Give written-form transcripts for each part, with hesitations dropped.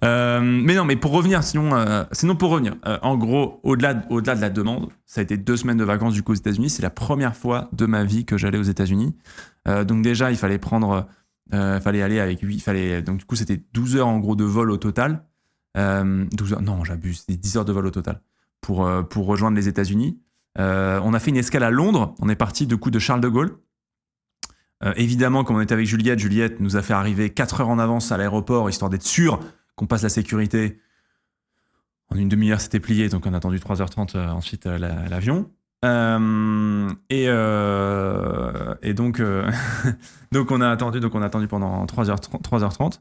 Mais non, mais pour revenir, sinon pour revenir, en gros, au-delà de la demande, ça a été 2 semaines de vacances du coup aux États-Unis. C'est la première fois de ma vie que j'allais aux États-Unis. Donc déjà, il fallait fallait aller avec 8, donc du coup c'était 12 heures en gros de vol au total. 12 heures, non, j'abuse, c'était 10 heures de vol au total pour rejoindre les États-Unis. On a fait une escale à Londres. On est parti du coup de Charles de Gaulle. Évidemment, comme on était avec Juliette nous a fait arriver 4 heures en avance à l'aéroport, histoire d'être sûr qu'on passe la sécurité. En une demi-heure, c'était plié, donc on a attendu 3h30 ensuite l'avion. Et donc, donc on a attendu pendant 3h30.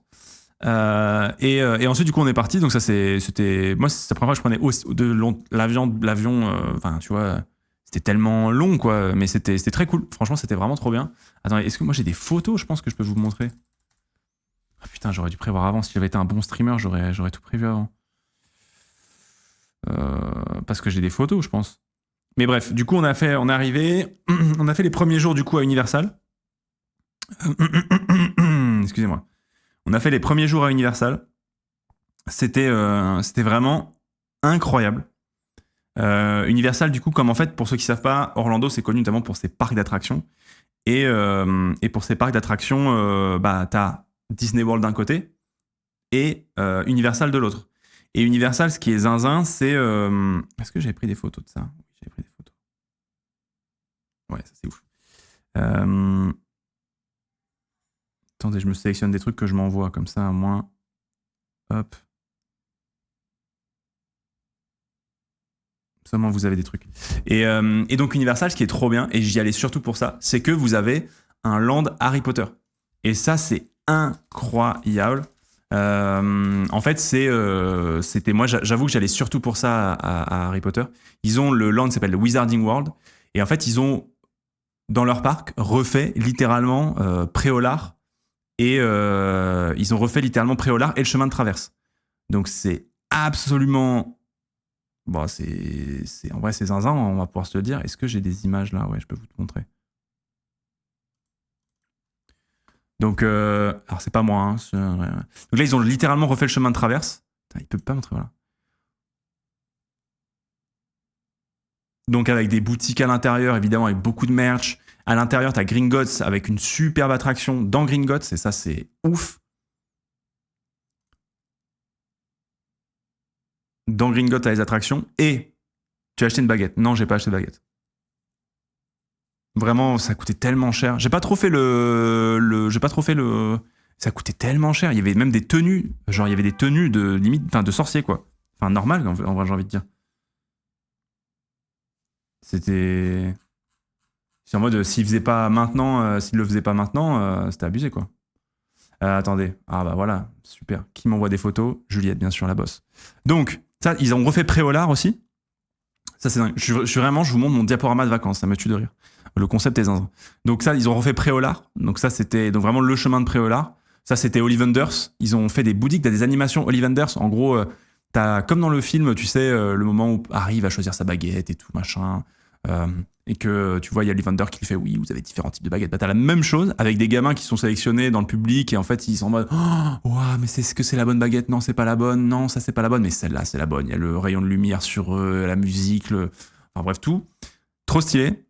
Et ensuite, du coup, on est parti. Donc ça, c'était moi, c'est la première fois que je prenais l'avion. Enfin, tu vois, c'était tellement long, quoi. Mais c'était très cool. Franchement, c'était vraiment trop bien. Attends, est-ce que moi j'ai des photos? Je pense que je peux vous montrer. Ah putain, j'aurais dû prévoir avant. Si j'avais été un bon streamer, j'aurais tout prévu avant. Parce que j'ai des photos, je pense. Mais bref, du coup, on est arrivé, on a fait les premiers jours du coup à Universal. Excusez-moi. On a fait les premiers jours à Universal. C'était vraiment incroyable. Universal, du coup, comme en fait, pour ceux qui savent pas, Orlando, c'est connu notamment pour ses parcs d'attractions. Et pour ces parcs d'attractions, t'as Disney World d'un côté et Universal de l'autre. Et Universal, ce qui est zinzin, c'est... Est-ce que j'avais pris des photos de ça? Oui, j'avais pris des photos. Ouais, ça c'est ouf. Attendez, je me sélectionne des trucs que je m'envoie, comme ça, à moins... Hop. Seulement, vous avez des trucs. Et donc, Universal, ce qui est trop bien, et j'y allais surtout pour ça, c'est que vous avez un land Harry Potter. Et ça, c'est incroyable. En fait, c'était moi, j'avoue que j'allais surtout pour ça à Harry Potter. Ils ont le land qui s'appelle le Wizarding World. Et en fait, ils ont, dans leur parc, refait littéralement Préolard. Et ils ont refait littéralement Préolard et le chemin de traverse. Donc, c'est absolument... Bon, en vrai, c'est zinzin, on va pouvoir se le dire. Est-ce que j'ai des images là? Ouais, je peux vous montrer. Donc, alors c'est pas moi. Hein, donc là, ils ont littéralement refait le chemin de traverse. Putain, il peut pas montrer, voilà. Donc avec des boutiques à l'intérieur, évidemment, avec beaucoup de merch. À l'intérieur, t'as Gringotts avec une superbe attraction dans Gringotts, et ça, c'est ouf. Dans Gringotts, t'as les attractions, et tu as acheté une baguette. Non, j'ai pas acheté de baguette. Vraiment, ça coûtait tellement cher. J'ai pas trop fait ça coûtait tellement cher. Il y avait même des tenues. Genre, il y avait des tenues de limite, enfin, de sorcier, quoi. Enfin, normal, en vrai, j'ai envie de dire. C'était. C'est en mode, s'il le faisait pas maintenant, c'était abusé, quoi. Attendez. Ah, bah voilà. Super. Qui m'envoie des photos? Juliette, bien sûr, la bosse. Donc, ça, ils ont refait Préolard aussi. Ça, c'est dingue. Je vous montre mon diaporama de vacances. Ça me tue de rire. Le concept est zinzin. Donc ça, ils ont refait Préolard. Donc ça, c'était donc vraiment le chemin de Préolard. Ça, c'était Ollivanders. Ils ont fait des boutiques, t'as des animations Ollivanders. En gros, t'as comme dans le film, tu sais, le moment où Harry va choisir sa baguette et tout, machin. Et que tu vois, il y a Ollivander qui lui fait oui, vous avez différents types de baguettes. Bah, t'as la même chose avec des gamins qui sont sélectionnés dans le public et en fait, ils sont en mode oh, ouais, mais est-ce que c'est la bonne baguette? Non, c'est pas la bonne. Non, ça, c'est pas la bonne. Mais celle-là, c'est la bonne. Il y a le rayon de lumière sur eux, la musique, enfin bref, tout. Trop stylé.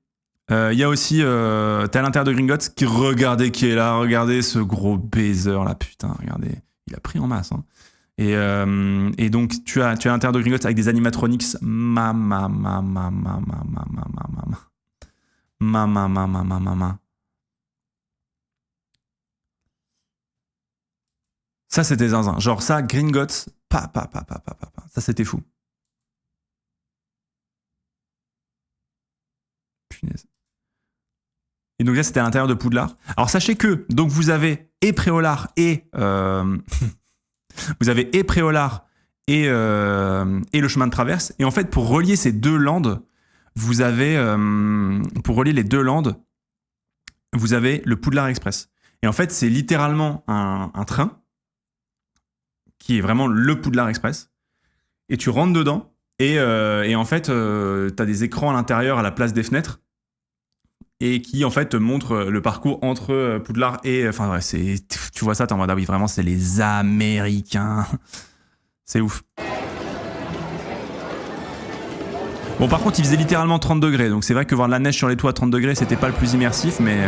Il y a aussi, t'es à l'intérieur de Gringotts, qui est là, regardez ce gros baiser là, putain, regardez, il a pris en masse. Hein. Et donc tu es à l'intérieur de Gringotts avec des animatronics, Ça c'était zinzin, genre ça, Gringotts, ça c'était fou. Punaise. Et donc là, c'était à l'intérieur de Poudlard. Alors sachez que donc vous avez et Préolard et vous avez et Préolard et le chemin de traverse. Et en fait, pour relier ces deux landes, vous avez pour relier les deux landes, vous avez le Poudlard Express. Et en fait, c'est littéralement un train qui est vraiment le Poudlard Express. Et tu rentres dedans et en fait, t'as des écrans à l'intérieur à la place des fenêtres. et qui en fait te montre le parcours entre Poudlard et... Enfin ouais, tu vois ça, t'es en mode ah oui, vraiment, c'est les Américains. C'est ouf. Bon, par contre, il faisait littéralement 30 degrés, donc c'est vrai que voir de la neige sur les toits à 30 degrés, c'était pas le plus immersif, mais...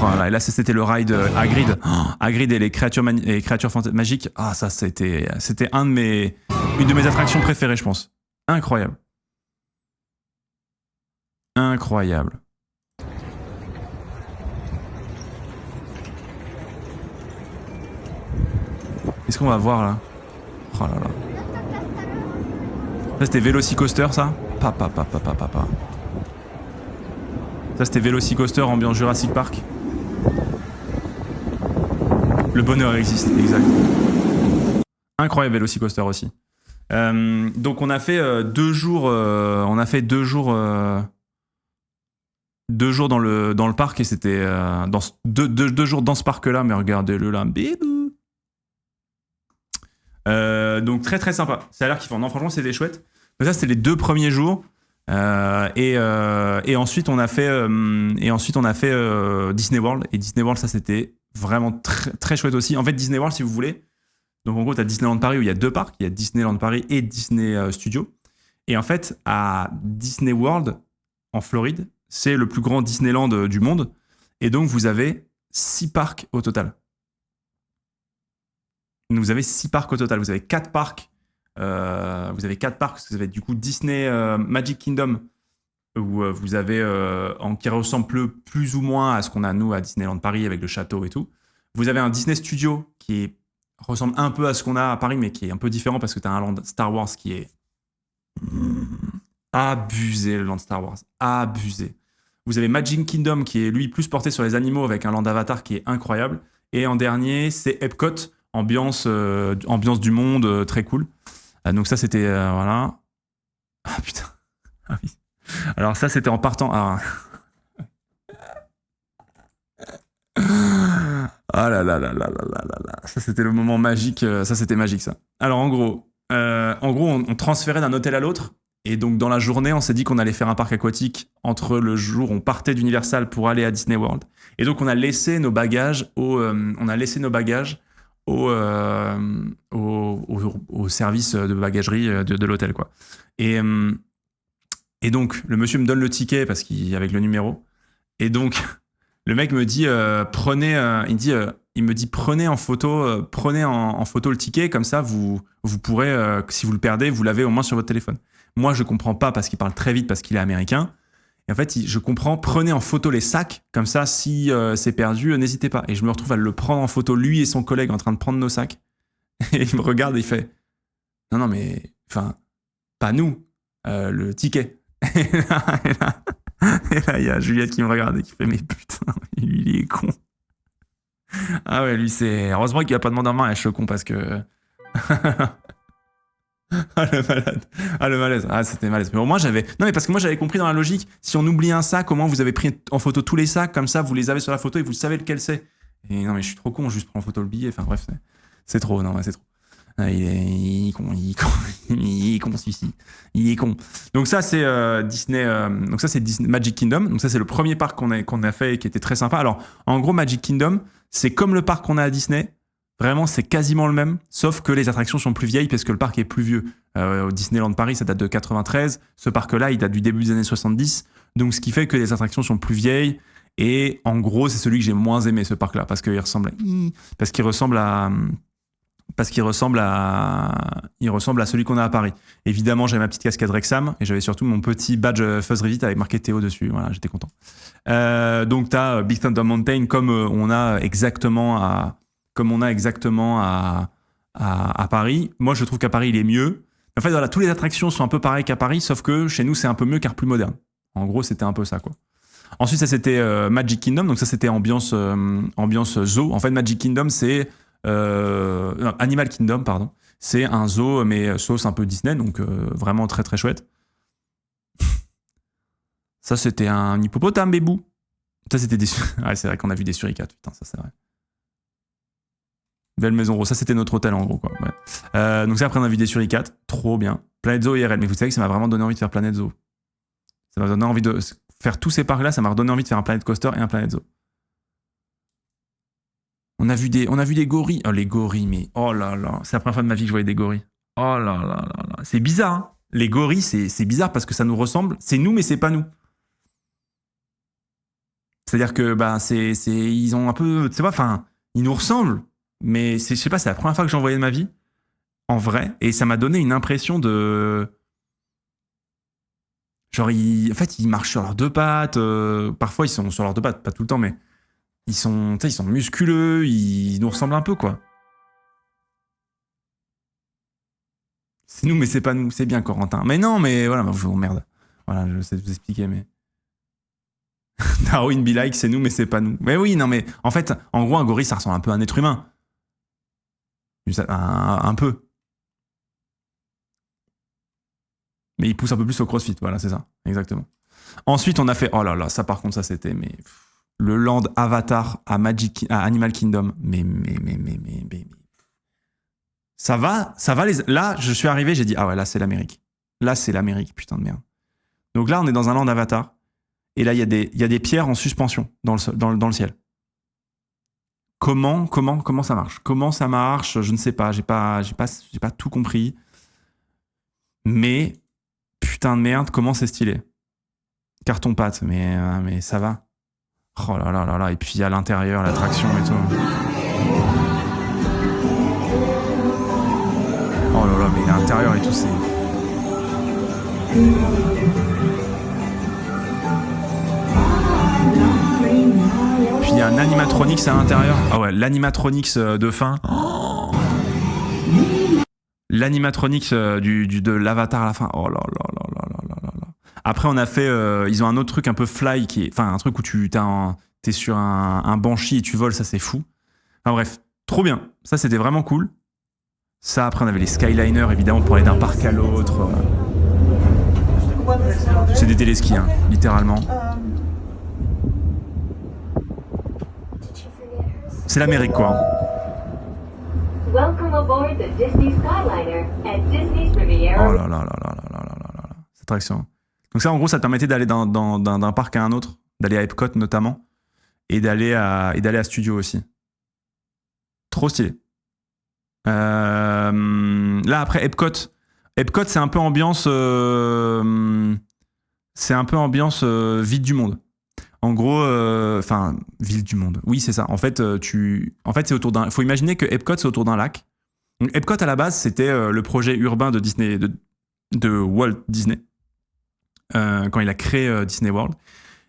Oh là, et là, c'était le ride Hagrid. Hagrid et les créatures, magiques. Ah, ça, c'était une de mes attractions préférées, je pense. Incroyable. Incroyable. Qu'est-ce qu'on va voir là? Oh là là. Ça, c'était Velocicoaster, ça? Papa. Ça, c'était Velocicoaster ambiance Jurassic Park. Le bonheur existe, exact. Incroyable Velocicoaster aussi. Donc on a fait 2 jours. On a fait 2 jours. 2 jours dans le parc et c'était 2 jours dans ce parc-là. Mais regardez-le là, bébou. Donc très très sympa. Ça a l'air kiffant. Non, franchement, c'était chouette. Mais ça, c'était les 2 premiers jours. Et ensuite on a fait Disney World. Et Disney World, ça c'était vraiment très, très chouette aussi. En fait, Disney World, si vous voulez, donc en gros, tu as Disneyland Paris où il y a 2 parcs. Il y a Disneyland Paris et Disney Studio. Et en fait, à Disney World, en Floride, c'est le plus grand Disneyland du monde. Et donc, vous avez 6 parcs au total. Vous avez 6 parcs au total. Vous avez 4 parcs. Vous avez 4 parcs parce que vous avez du coup Disney Magic Kingdom où vous avez qui ressemble plus ou moins à ce qu'on a nous à Disneyland Paris avec le château et tout. Vous avez un Disney Studio qui ressemble un peu à ce qu'on a à Paris mais qui est un peu différent parce que tu as un land Star Wars qui est abusé, le land Star Wars, abusé. Vous avez Magic Kingdom qui est lui plus porté sur les animaux avec un land Avatar qui est incroyable. Et en dernier, c'est Epcot, ambiance du monde, très cool. Donc ça, c'était... voilà. Ah putain. Ah oui. Alors ça, c'était en partant... Ah là là là là là là là. Ça, c'était le moment magique. Ça, c'était magique, ça. Alors en gros, on transférait d'un hôtel à l'autre. Et donc, dans la journée, on s'est dit qu'on allait faire un parc aquatique entre le jour où on partait d'Universal pour aller à Disney World. Et donc, on a laissé nos bagages au service de bagagerie de l'hôtel, quoi. Et donc, le monsieur me donne le ticket parce qu'il avec le numéro. Et donc, le mec me dit prenez en photo le ticket, comme ça vous pourrez si vous le perdez, vous l'avez au moins sur votre téléphone. Moi, je comprends pas parce qu'il parle très vite parce qu'il est américain. Et en fait, je comprends, prenez en photo les sacs, comme ça, si c'est perdu, n'hésitez pas. Et je me retrouve à le prendre en photo, lui et son collègue, en train de prendre nos sacs. Et il me regarde et il fait non, mais, enfin, pas nous, le ticket. Et là, il y a Juliette qui me regarde et qui fait mais putain, lui, il est con. Ah ouais, lui, c'est. Heureusement qu'il a pas demandé en main, je suis con parce que. Ah le malade. Ah le malaise. Ah c'était malaise. Mais au moins j'avais... Non mais parce que moi j'avais compris dans la logique, si on oublie un sac, au moins vous avez pris en photo tous les sacs, comme ça vous les avez sur la photo et vous savez lequel c'est. Et non mais je suis trop con, juste prends en photo le billet, enfin bref, c'est trop, non c'est trop. Ah, il est con, celui-ci. Il est con. Donc ça c'est Disney, donc ça c'est Disney Magic Kingdom. Donc ça c'est le premier parc qu'on a fait et qui était très sympa. Alors en gros Magic Kingdom, c'est comme le parc qu'on a à Disney. Vraiment, c'est quasiment le même, sauf que les attractions sont plus vieilles parce que le parc est plus vieux. Au Disneyland Paris, ça date de 93. Ce parc-là, il date du début des années 70. Donc, ce qui fait que les attractions sont plus vieilles. Et en gros, c'est celui que j'ai moins aimé, ce parc-là, parce qu'il ressemble à celui qu'on a à Paris. Évidemment, j'avais ma petite casquette Rexham et j'avais surtout mon petit badge Fuzz Revit avec marqué Théo dessus. Voilà, j'étais content. Donc, tu as Big Thunder Mountain comme on a exactement à Paris. Moi, je trouve qu'à Paris, il est mieux. En fait, voilà, toutes les attractions sont un peu pareilles qu'à Paris, sauf que chez nous, c'est un peu mieux car plus moderne. En gros, c'était un peu ça, quoi. Ensuite, ça, c'était Magic Kingdom. Donc ça, c'était ambiance zoo. En fait, Magic Kingdom, c'est... non, Animal Kingdom, pardon. C'est un zoo, mais sauce un peu Disney, donc vraiment très, très chouette. Ça, c'était un hippopotame, bébou. Ça, c'était des... Ouais, c'est vrai qu'on a vu des suricates. Putain, ça, c'est vrai. Belle Maison Rose, ça c'était notre hôtel en gros quoi. Ouais. Donc ça après on a vu des suricates, trop bien. Planète Zoo IRL. Mais vous savez que ça m'a vraiment donné envie de faire Planète Zoo. Ça m'a donné envie de faire tous ces parcs-là. Ça m'a redonné envie de faire un Planet Coaster et un Planète Zoo. On a vu des gorilles. Oh, les gorilles, mais oh là là. C'est la première fois de ma vie que je voyais des gorilles. Oh là là là là. C'est bizarre, hein. Les gorilles, c'est bizarre parce que ça nous ressemble. C'est nous, mais c'est pas nous. C'est-à-dire que ils ont un peu, tu sais pas, enfin, ils nous ressemblent, mais je sais pas, c'est la première fois que j'en voyais de ma vie, en vrai, et ça m'a donné une impression de, genre, en fait, ils marchent sur leurs deux pattes. Parfois, ils sont sur leurs deux pattes, pas tout le temps, mais ils sont musculeux, ils nous ressemblent un peu, quoi. C'est nous, mais c'est pas nous. C'est bien, Corentin. Mais non, mais voilà, je vous emmerde. Voilà, je sais vous expliquer, mais. Darwin be like, c'est nous, mais c'est pas nous. Mais oui, non, mais en fait, en gros, un gorille, ça ressemble un peu à un être humain. Un peu. Mais il pousse un peu plus au crossfit, voilà, c'est ça. Exactement. Ensuite, on a fait. Oh là là, ça par contre, ça c'était. Mais. Le land Avatar à Animal Kingdom. Mais. Ça va Là, je suis arrivé, j'ai dit, ah ouais, là, c'est l'Amérique. Là, c'est l'Amérique, putain de merde. Donc là, on est dans un land Avatar. Et là, il y a des pierres en suspension dans le ciel. Comment ça marche? Comment ça marche? Je ne sais pas. J'ai pas tout compris. Mais putain de merde, comment c'est stylé. Carton pâte, mais ça va. Oh là là là là. Et puis à l'intérieur, l'attraction et tout. Oh là là, mais à l'intérieur et tout, c'est. Puis il y a un animatronics à l'intérieur. Ah ouais, l'animatronics de fin. Oh, l'animatronics de l'avatar à la fin. Oh là là là là là là là. Après, on a fait. Ils ont un autre truc un peu fly qui est. Enfin, un truc où t'es sur un banshee et tu voles, ça c'est fou. Enfin bref, trop bien. Ça c'était vraiment cool. Ça, après, on avait les Skyliners, évidemment, pour aller d'un parc à l'autre. C'est des téléskis, hein, littéralement. C'est l'Amérique, quoi. Welcome aboard the Disney Skyliner at Disney's Riviera. Oh là là là là là là là là là. Cette attraction. Donc ça, en gros, ça te permettait d'aller d'un parc à un autre, d'aller à Epcot notamment, et d'aller à Studio aussi. Trop stylé. Là, après, Epcot, c'est un peu ambiance... ville du monde. En gros, ville du monde. Oui, c'est ça. En fait, c'est autour d'un. Faut imaginer que Epcot c'est autour d'un lac. Donc, Epcot à la base, c'était le projet urbain de Disney, de Walt Disney, quand il a créé Disney World.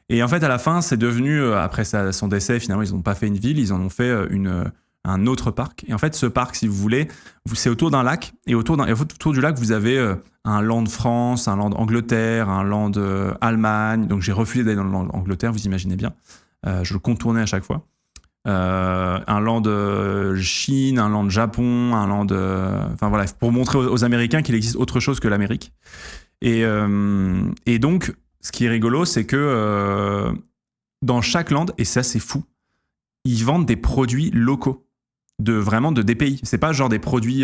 Et en fait, à la fin, c'est devenu après son décès, finalement, ils n'ont pas fait une ville, ils en ont fait un autre parc. Et en fait, ce parc, si vous voulez, c'est autour d'un lac. Et autour du lac, vous avez un land France, un land Angleterre, un land Allemagne. Donc j'ai refusé d'aller dans le land Angleterre, vous imaginez bien. Je le contournais à chaque fois. Un land Chine, un land Japon, un land... Enfin voilà, pour montrer aux Américains qu'il existe autre chose que l'Amérique. Et donc, ce qui est rigolo, c'est que dans chaque land, et ça c'est fou, ils vendent des produits locaux. Des pays. C'est pas genre des produits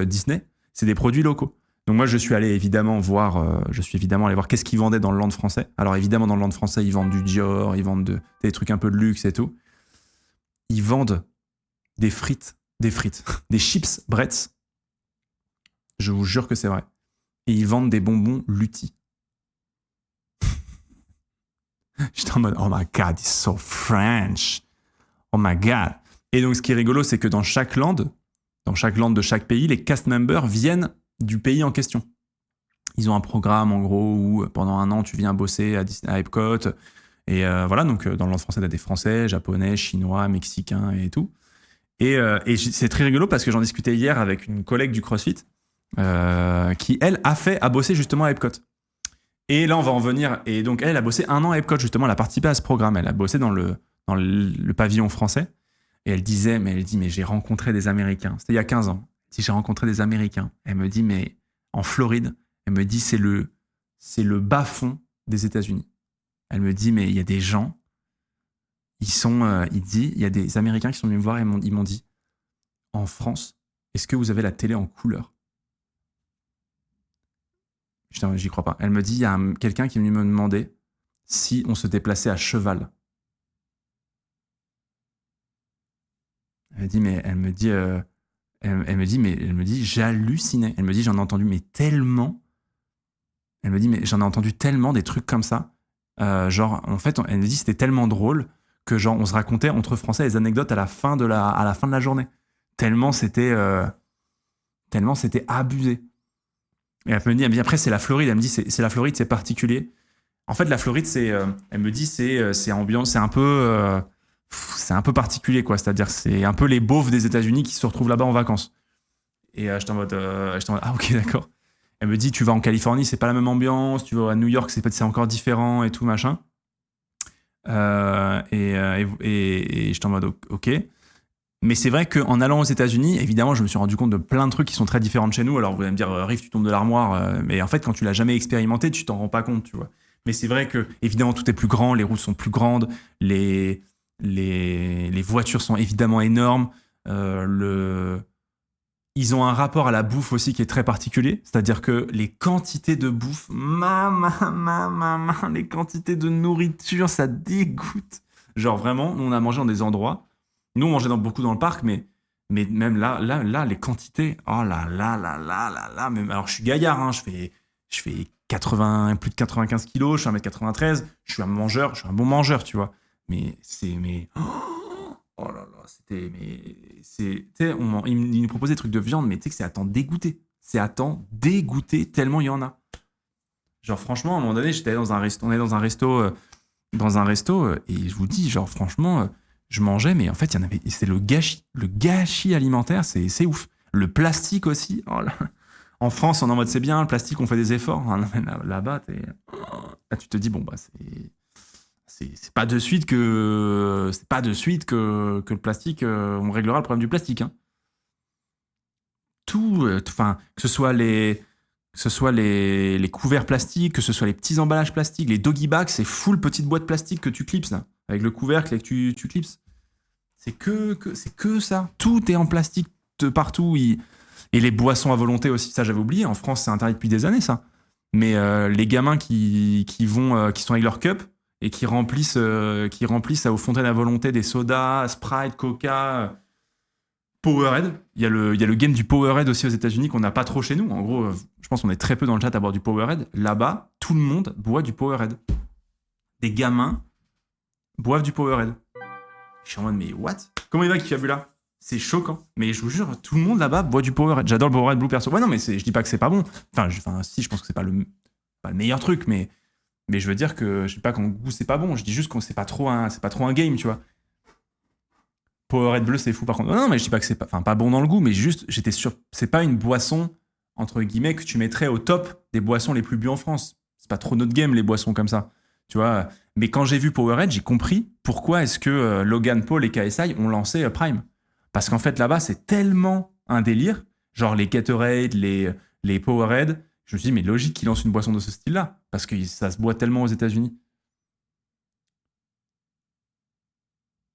Disney, c'est des produits locaux. Donc moi je suis allé évidemment allé voir qu'est-ce qu'ils vendaient dans le land français. Alors évidemment dans le land français ils vendent du Dior, ils vendent des trucs un peu de luxe et tout. Ils vendent des frites, des chips Bretz. Je vous jure que c'est vrai. Et ils vendent des bonbons Lutti. J'étais en mode oh my god, it's so French. Oh my god. Et donc, ce qui est rigolo, c'est que dans chaque land de chaque pays, les cast members viennent du pays en question. Ils ont un programme, en gros, où pendant un an, tu viens bosser à Epcot. Et voilà, donc dans le land français, tu as des Français, Japonais, Chinois, Mexicains et tout. Et c'est très rigolo parce que j'en discutais hier avec une collègue du CrossFit qui, elle, a bossé justement à Epcot. Et là, on va en venir. Et donc, elle a bossé un an à Epcot, justement. Elle a participé à ce programme. Elle a bossé dans le pavillon français. Et elle dit, mais j'ai rencontré des Américains. C'était il y a 15 ans. Si j'ai rencontré des Américains. Elle me dit, mais en Floride, elle me dit, c'est le bas-fond des États-Unis. Elle me dit, mais il y a des gens, il y a des Américains qui sont venus me voir et ils m'ont dit, en France, est-ce que vous avez la télé en couleur? Putain, j'y crois pas. Elle me dit, il y a quelqu'un qui est venu me demander si on se déplaçait à cheval. Elle me dit, j'ai halluciné. Elle me dit, j'en ai entendu, mais tellement. Elle me dit, mais j'en ai entendu tellement des trucs comme ça. Genre, en fait, elle me dit, c'était tellement drôle que genre, on se racontait entre Français les anecdotes à la fin de la journée. Tellement c'était abusé. Et elle me dit, après, c'est la Floride. Elle me dit, c'est la Floride, c'est particulier. En fait, la Floride, elle me dit, c'est ambiance, c'est un peu particulier, quoi. C'est-à-dire, c'est un peu les beaufs des États-Unis qui se retrouvent là-bas en vacances. Et j'étais en mode, ah, ok, d'accord. Elle me dit, tu vas en Californie, c'est pas la même ambiance. Tu vas à New York, c'est encore différent et tout, machin. Et j'étais en mode, ok. Mais c'est vrai qu'en allant aux États-Unis, évidemment, je me suis rendu compte de plein de trucs qui sont très différents de chez nous. Alors, vous allez me dire, Riff, tu tombes de l'armoire. Mais en fait, quand tu l'as jamais expérimenté, tu t'en rends pas compte, tu vois. Mais c'est vrai que, évidemment, tout est plus grand, les routes sont plus grandes, les voitures sont évidemment énormes. Ils ont un rapport à la bouffe aussi qui est très particulier. C'est-à-dire que les quantités de bouffe, les quantités de nourriture, ça dégoûte. Genre vraiment, on a mangé dans des endroits. Nous, on mangeait beaucoup dans le parc, mais même là, les quantités, oh là là. Même, alors, je suis gaillard, hein, je fais plus de 95 kilos, je suis 1m93, je suis un bon mangeur, tu vois. Mais oh là là, il nous proposait des trucs de viande, mais tu sais que c'est à t'en dégoûter. C'est à t'en dégoûter tellement il y en a. Genre, franchement, à un moment donné, on est dans un resto, et je vous dis, genre, franchement, je mangeais, mais en fait, il y en avait, c'est le gâchis alimentaire, c'est ouf. Le plastique aussi, oh là. En France, on est en mode, c'est bien, le plastique, on fait des efforts. Là-bas, là, tu te dis, bon, bah, c'est pas de suite que le plastique, on réglera le problème du plastique, hein. Enfin, que ce soit les couverts plastiques, que ce soit les petits emballages plastiques, les doggy bags, c'est full petite boîte plastique que tu clipses là, avec le couvercle et que tu clipses. C'est que ça. Tout est en plastique de partout. Et les boissons à volonté aussi, ça j'avais oublié. En France, c'est interdit depuis des années ça. Mais les gamins qui sont avec leur cup et qui remplissent aux fontaines à volonté des sodas, Sprite, Coca, Powerade. Il y a le game du Powerade aussi aux États-Unis qu'on n'a pas trop chez nous. En gros, je pense qu'on est très peu dans le chat à boire du Powerade. Là-bas, tout le monde boit du Powerade. Des gamins boivent du Powerade. Je suis en mode, mais what? Comment il va qui a bu là? C'est choquant. Mais je vous jure, tout le monde là-bas boit du Powerade. J'adore le Powerade Blue perso. Ouais, non, mais je dis pas que c'est pas bon. Enfin, si, je pense que c'est pas le meilleur truc, mais je veux dire que je dis pas qu'en goût c'est pas bon. Je dis juste que c'est pas trop un game, tu vois. Powerade bleu, c'est fou par contre. Non, mais je dis pas que c'est pas bon dans le goût, mais juste, j'étais sûr, c'est pas une boisson, entre guillemets, que tu mettrais au top des boissons les plus bues en France. C'est pas trop notre game, les boissons comme ça. Tu vois. Mais quand j'ai vu Powerade, j'ai compris pourquoi est-ce que Logan Paul et KSI ont lancé Prime. Parce qu'en fait, là-bas, c'est tellement un délire. Genre les Gatorade, les Powerade. Je me suis dit, mais logique qu'ils lancent une boisson de ce style-là. Parce que ça se boit tellement aux États-Unis.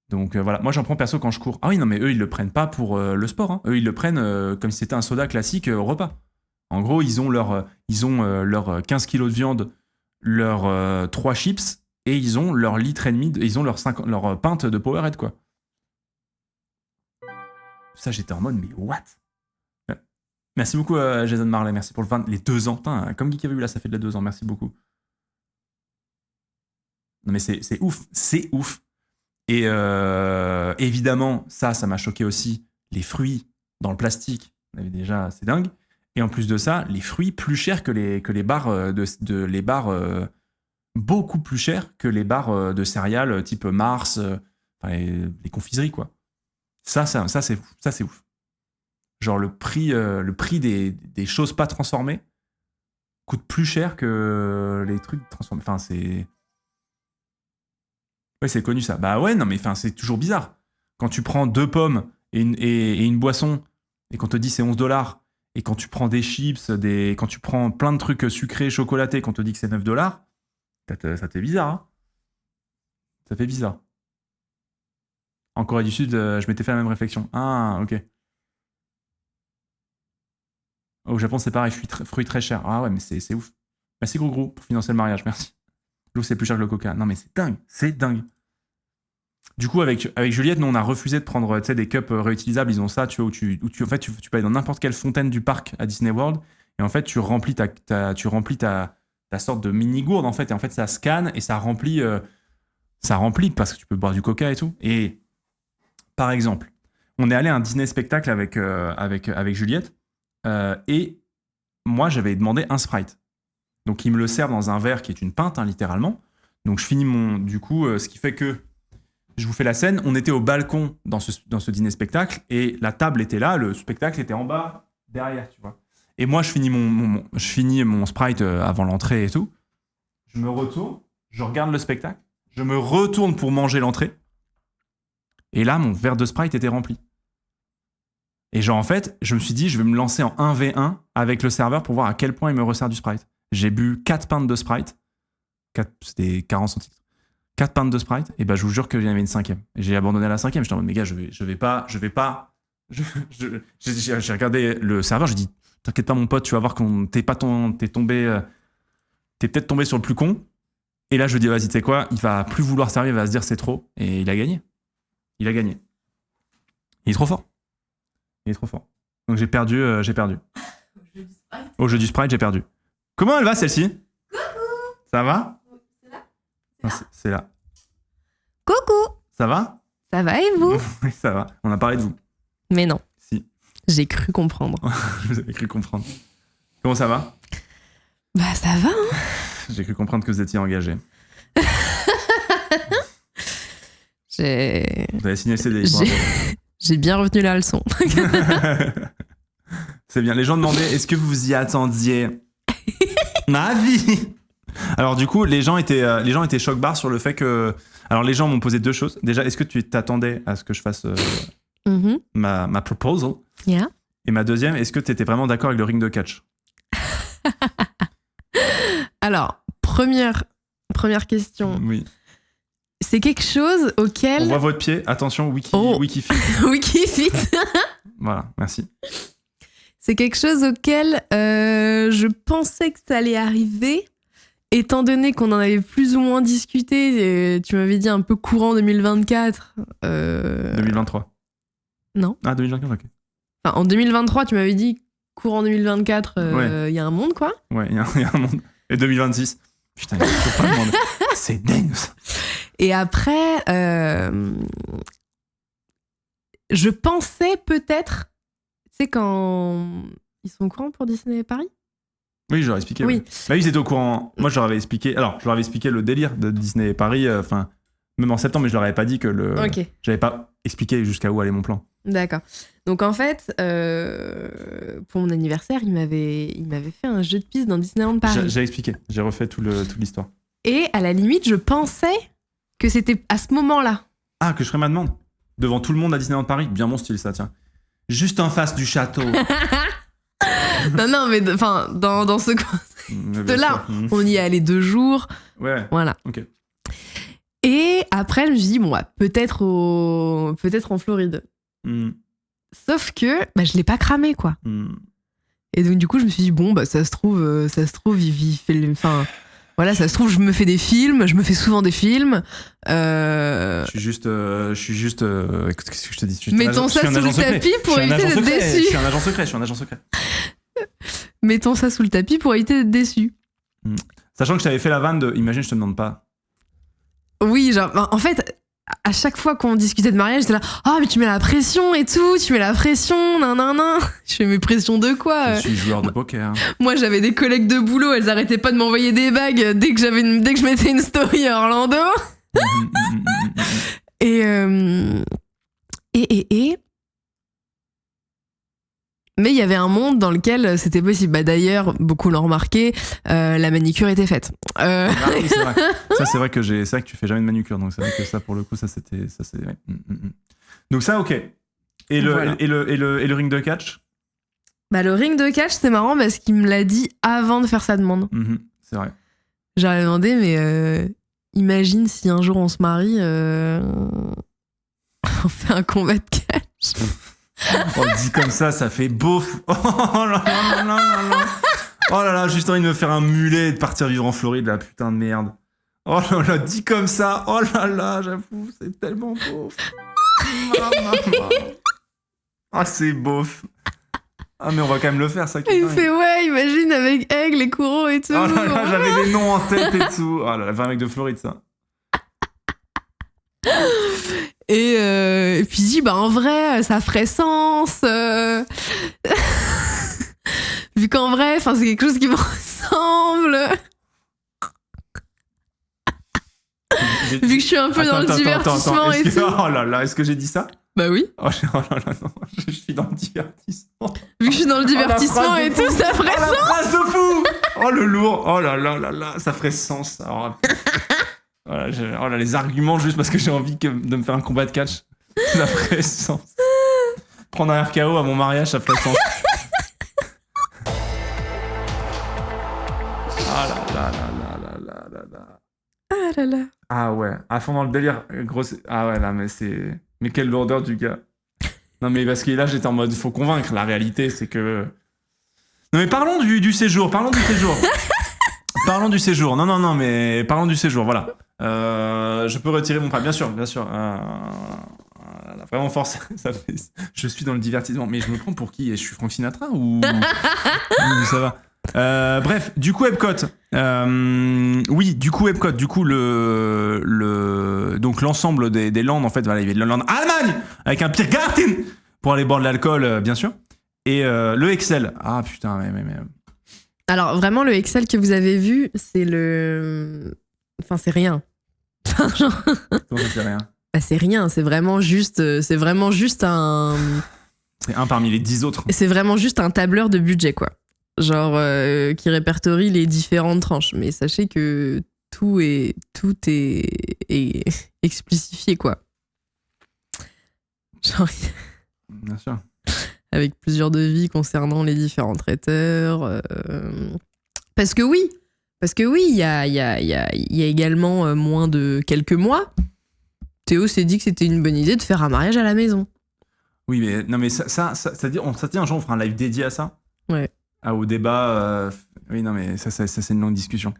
Donc voilà, moi j'en prends perso quand je cours. Ah oui, non, mais eux ils le prennent pas pour le sport, hein. Eux ils le prennent comme si c'était un soda classique au repas. En gros, ils ont leur 15 kilos de viande, leurs 3 chips, et ils ont leur litre et demi, ils ont leur pinte de Powerade, quoi. Ça, j'étais en mode, mais what? Merci beaucoup Jason Marley, merci pour les 2 ans. Putain, comme Geek avait eu là, ça fait de 2 ans, merci beaucoup. Non mais c'est ouf, c'est ouf. Et évidemment, ça m'a choqué aussi. Les fruits dans le plastique, on avait déjà, c'est dingue. Et en plus de ça, les fruits plus chers que les barres les barres beaucoup plus chers que les barres de céréales type Mars, les confiseries quoi. Ça c'est ouf. Ça c'est ouf. Genre le prix des choses pas transformées coûte plus cher que les trucs transformés. Enfin c'est Ouais, c'est connu ça. Bah ouais, non, mais c'est toujours bizarre. Quand tu prends 2 pommes et une boisson, et qu'on te dit c'est 11$, et quand tu prends des chips, quand tu prends plein de trucs sucrés, chocolatés, qu'on te dit que c'est 9$, ça fait bizarre, hein. Ça fait bizarre. En Corée du Sud, je m'étais fait la même réflexion. Ah, ok. Au Japon, c'est pareil, fruits très chers. Ah ouais, mais c'est ouf. Merci Gros pour financer le mariage, merci. L'eau, c'est plus cher que le coca. Non, mais c'est dingue. Du coup, avec Juliette, nous, on a refusé de prendre des cups réutilisables. Ils ont ça, tu vois, où tu peux aller dans n'importe quelle fontaine du parc à Disney World. Et en fait, tu remplis ta sorte de mini-gourde, en fait. Et en fait, ça scanne et ça remplit parce que tu peux boire du coca et tout. Et par exemple, on est allé à un Disney spectacle avec Juliette. Et moi, j'avais demandé un Sprite. Donc, il me le sert dans un verre qui est une pinte, hein, littéralement. Donc, je finis ce qui fait que je vous fais la scène. On était au balcon dans ce dîner spectacle et la table était là, le spectacle était en bas, derrière, tu vois. Et moi, je finis mon Sprite avant l'entrée et tout. Je me retourne, je regarde le spectacle, je me retourne pour manger l'entrée. Et là, mon verre de Sprite était rempli. Et genre, en fait, je me suis dit, je vais me lancer en 1v1 avec le serveur pour voir à quel point il me resserre du Sprite. J'ai bu 4 pintes de Sprite. C'était 40 centilitres. 4 pintes de Sprite, et ben je vous jure que j'en avais une 5e. Et j'ai abandonné à la 5e. J'étais en mode, mais gars, je vais pas. J'ai regardé le serveur, j'ai dit, t'inquiète pas, mon pote, tu vas voir qu'on t'es peut-être tombé sur le plus con. Et là, je dis, vas-y, tu sais quoi, il va plus vouloir servir, il va se dire, c'est trop. Et il a gagné. Il est trop fort. Donc j'ai perdu. Au jeu du Sprite, j'ai perdu. Comment elle va, celle-ci? Coucou. Ça va? C'est là. Coucou. Ça va? Ça va et vous? Oui, ça va. On a parlé de vous. Mais non. Si. J'ai cru comprendre. Vous avez cru comprendre. Comment ça va? Bah ça va, hein. J'ai cru comprendre que vous étiez engagé. Vous avez signé le CDI. J'ai bien retenu la leçon. C'est bien. Les gens demandaient, est-ce que vous vous y attendiez? Ma vie. Alors du coup, les gens étaient choc-barre sur le fait que... Alors les gens m'ont posé 2 choses. Déjà, est-ce que tu t'attendais à ce que je fasse ma proposal? Yeah. Et ma deuxième, est-ce que tu étais vraiment d'accord avec le ring de catch? Alors, première question. Oui. C'est quelque chose auquel... On voit votre pied. Attention, Wikifit. Wikifit. Voilà, merci. C'est quelque chose auquel je pensais que ça allait arriver, étant donné qu'on en avait plus ou moins discuté. Tu m'avais dit un peu courant 2024. 2023. Non. Ah, 2024, ok. Enfin, en 2023, tu m'avais dit courant 2024, Ouais. y a un monde, quoi. Ouais, il y a un monde. Et 2026. Putain, il faut pas demander. C'est dingue, ça. Et après, je pensais peut-être, tu sais, quand ils sont au courant pour Disney Paris? Oui, je leur ai expliqué. Oui. Ouais. Bah, ils étaient au courant. Moi, je leur avais expliqué. Alors, je leur avais expliqué le délire de Disney Paris, même en septembre, mais je leur avais pas dit que Ok. J'avais pas expliqué jusqu'à où allait mon plan. D'accord. Donc en fait, pour mon anniversaire, il m'avait fait un jeu de piste dans Disneyland Paris. J'ai expliqué. J'ai refait toute l'histoire. Et à la limite, je pensais que c'était à ce moment-là. Ah, que je ferais ma demande devant tout le monde à Disneyland Paris. Bien mon style, ça, tiens. Juste en face du château. Non, mais enfin, dans ce coin-là, on y est allé 2 jours. Ouais. Voilà. Ok. Et après, je me suis dit, bon, bah, peut-être en Floride. Sauf que je l'ai pas cramé, quoi. Et donc, du coup, je me suis dit, bon, bah, ça se trouve, il fait enfin, voilà, ça se trouve, je me fais des films, je me fais souvent des films. Je suis juste. Écoute, qu'est-ce que je te dis? Mettons ça sous le tapis pour éviter d'être déçu. Je suis un agent secret. Mettons ça sous le tapis pour éviter d'être déçu. Sachant que je t'avais fait la vanne de. Imagine, je te demande pas. Oui, genre, en fait, à chaque fois qu'on discutait de mariage, j'étais là, ah, mais tu mets la pression et tout, nan. Je fais, mais pression de quoi? Je suis joueur de poker. Moi, j'avais des collègues de boulot, elles arrêtaient pas de m'envoyer des bagues dès que je mettais une story à Orlando. Et mais il y avait un monde dans lequel c'était possible. Bah, d'ailleurs, beaucoup l'ont remarqué, la manicure était faite. Ah oui, c'est vrai. Ça, c'est vrai que tu fais jamais de manucure, donc c'est vrai que ça, pour le coup, ça c'est. Ouais. Donc ça, ok. Et le ring de catch? Bah, le ring de catch, c'est marrant parce qu'il me l'a dit avant de faire sa demande. C'est vrai. J'avais demandé, mais imagine si un jour on se marie, on fait un combat de catch. On le dit comme ça fait beauf. Oh là là là là là. Oh là là, juste envie de me faire un mulet et de partir vivre en Floride, la putain de merde. Oh là là, dit comme ça, oh là là, j'avoue, c'est tellement beauf. Ah, c'est beauf. Ah, mais on va quand même le faire, ça. Il fait, ouais, imagine avec Aigle, les coraux et tout. Oh là là, j'avais des noms en tête et tout. Oh là là, un mec de Floride, ça. Et puis il dit, bah en vrai, ça ferait sens. Vu qu'en vrai, c'est quelque chose qui me ressemble. Vu que je suis un peu dans le divertissement et tout. Oh là là, est-ce que j'ai dit ça? Bah oui. Oh là là, non, je suis dans le divertissement. Vu que je suis dans le divertissement et tout, ça ferait sens. La phrase de fou. Oh le lourd. Oh là là là là, ça ferait sens. Alors, oh là, les arguments juste parce que j'ai envie de me faire un combat de catch. Ça ferait sens. Prendre un RKO à mon mariage, ça ferait sens. Ah là là là là là là là là. Ah là là. Ah ouais, à fond dans le délire. Grosse... Ah ouais, là, mais c'est... Mais quelle lourdeur du gars. Non mais parce que là, j'étais en mode, il faut convaincre. La réalité, c'est que... Non mais parlons du séjour, parlons du séjour. Parlons du séjour. Non, mais parlons du séjour, voilà. Je peux retirer mon pas, bien sûr. Vraiment force, ça fait... Je suis dans le divertissement. Mais je me prends pour qui? Je suis Frank Sinatra ou ça va? Bref, du coup Epcot. Oui, du coup Epcot. Du coup donc l'ensemble des landes en fait, voilà, il y avait le land Allemagne avec un Biergarten pour aller boire de l'alcool, bien sûr. Et le Excel. Ah putain, mais. Alors vraiment le Excel que vous avez vu, c'est c'est rien. Genre... Comment ça c'est rien? Bah c'est rien, c'est vraiment juste un. C'est un parmi les 10 autres. C'est vraiment juste un tableur de budget quoi. Genre qui répertorie les différentes tranches. Mais sachez que tout est explicifié, quoi. Genre... Bien sûr. Avec plusieurs devis concernant les différents traiteurs. Parce que oui, il y a également moins de quelques mois, Théo s'est dit que c'était une bonne idée de faire un mariage à la maison. Oui, mais non, mais ça dit un jour on fera un live dédié à ça. Ouais. Au débat. Oui, non, mais ça c'est une longue discussion.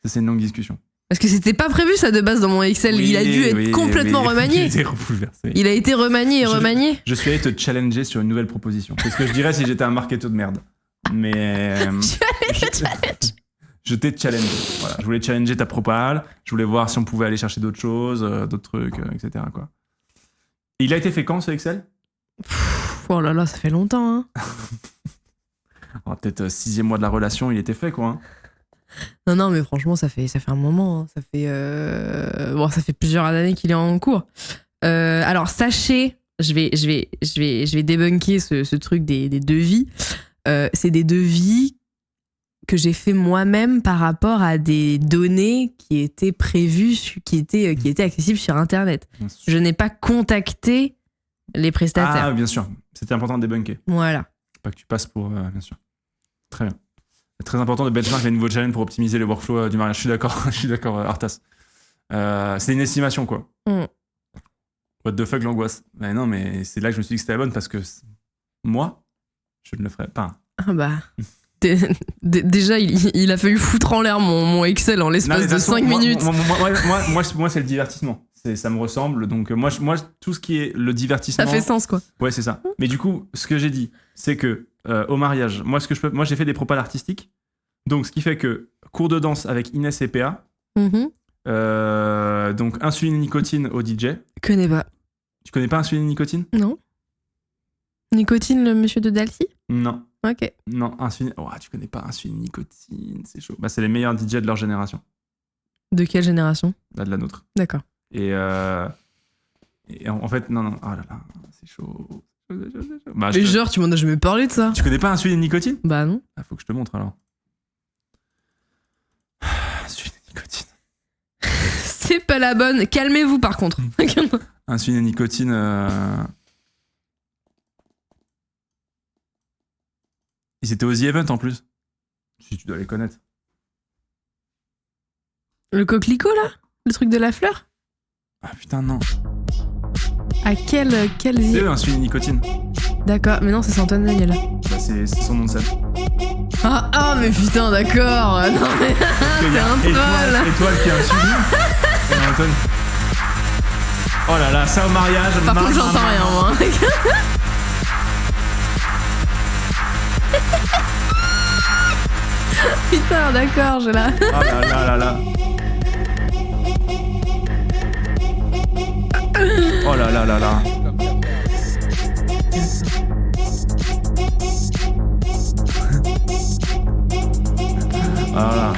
Ça, c'est une longue discussion. Parce que c'était pas prévu ça de base dans mon Excel. Oui, il a dû être complètement remanié. Il a été remanié et remanié. Je suis allé te challenger sur une nouvelle proposition. C'est ce que je dirais si j'étais un marketeur de merde. Mais. Je t'ai challengé. Voilà. Je voulais challenger ta propale. Je voulais voir si on pouvait aller chercher d'autres choses, d'autres trucs, etc. Quoi. Et il a été fait quand ce Excel? Oh là là, ça fait longtemps. Hein. Peut-être 6e mois de la relation, il était fait quoi. Hein. Non, mais franchement, ça fait un moment. Hein. Ça fait plusieurs années qu'il est en cours. Alors, sachez, je vais débunker ce truc des devis. C'est des devis que j'ai fait moi-même par rapport à des données qui étaient prévues, qui étaient accessibles sur Internet. Je n'ai pas contacté les prestataires. Ah, bien sûr. C'était important de débunker. Voilà. Pas que tu passes pour... bien sûr. Très bien. C'est très important de benchmark les nouveaux challenges pour optimiser le workflow du mariage. Je suis d'accord, Arthas. C'est une estimation, quoi. What the fuck, l'angoisse. Mais non, mais c'est là que je me suis dit que c'était la bonne parce que moi, je ne le ferais pas. Ah bah... Déjà, il a fallu foutre en l'air mon Excel en l'espace de 5 minutes. Moi, c'est le divertissement. Ça me ressemble. Donc, moi, tout ce qui est le divertissement... Ça fait sens, quoi. Ouais, c'est ça. Mais du coup, ce que j'ai dit, c'est que au mariage, moi, j'ai fait des propales artistiques. Donc, ce qui fait que cours de danse avec Inès et PA. Donc, insuline et nicotine au DJ. Connais pas. Tu connais pas insuline et nicotine? Non. Nicotine, le monsieur de Dalcy? Non. Ok. Non, insuline. Oh, tu connais pas insuline et nicotine, c'est chaud. Bah, c'est les meilleurs DJ de leur génération. De quelle génération? Bah, de la nôtre. D'accord. Et en fait, non. Oh là là, c'est chaud. Bah, mais genre, tu m'en as jamais parlé de ça. Tu connais pas insuline et nicotine? Bah non. Ah, faut que je te montre alors. Insuline et nicotine. C'est pas la bonne. Calmez-vous par contre. Insuline et nicotine. Ils étaient aux The Event en plus. Si tu dois les connaître. Le coquelicot là? Le truc de la fleur? Ah putain, non. À quel C'est eux, insuline et nicotine. D'accord, mais non, c'est Antoine Daniel. Bah, c'est son nom de scène. Ah, mais putain, d'accord. Non, mais c'est un troll. Étoile qui a un suivi. Oh là là, ça au mariage. Par contre, j'entends rien, moi. Putain, d'accord, j'ai la... Oh là là là là. Oh là là là là. Voilà.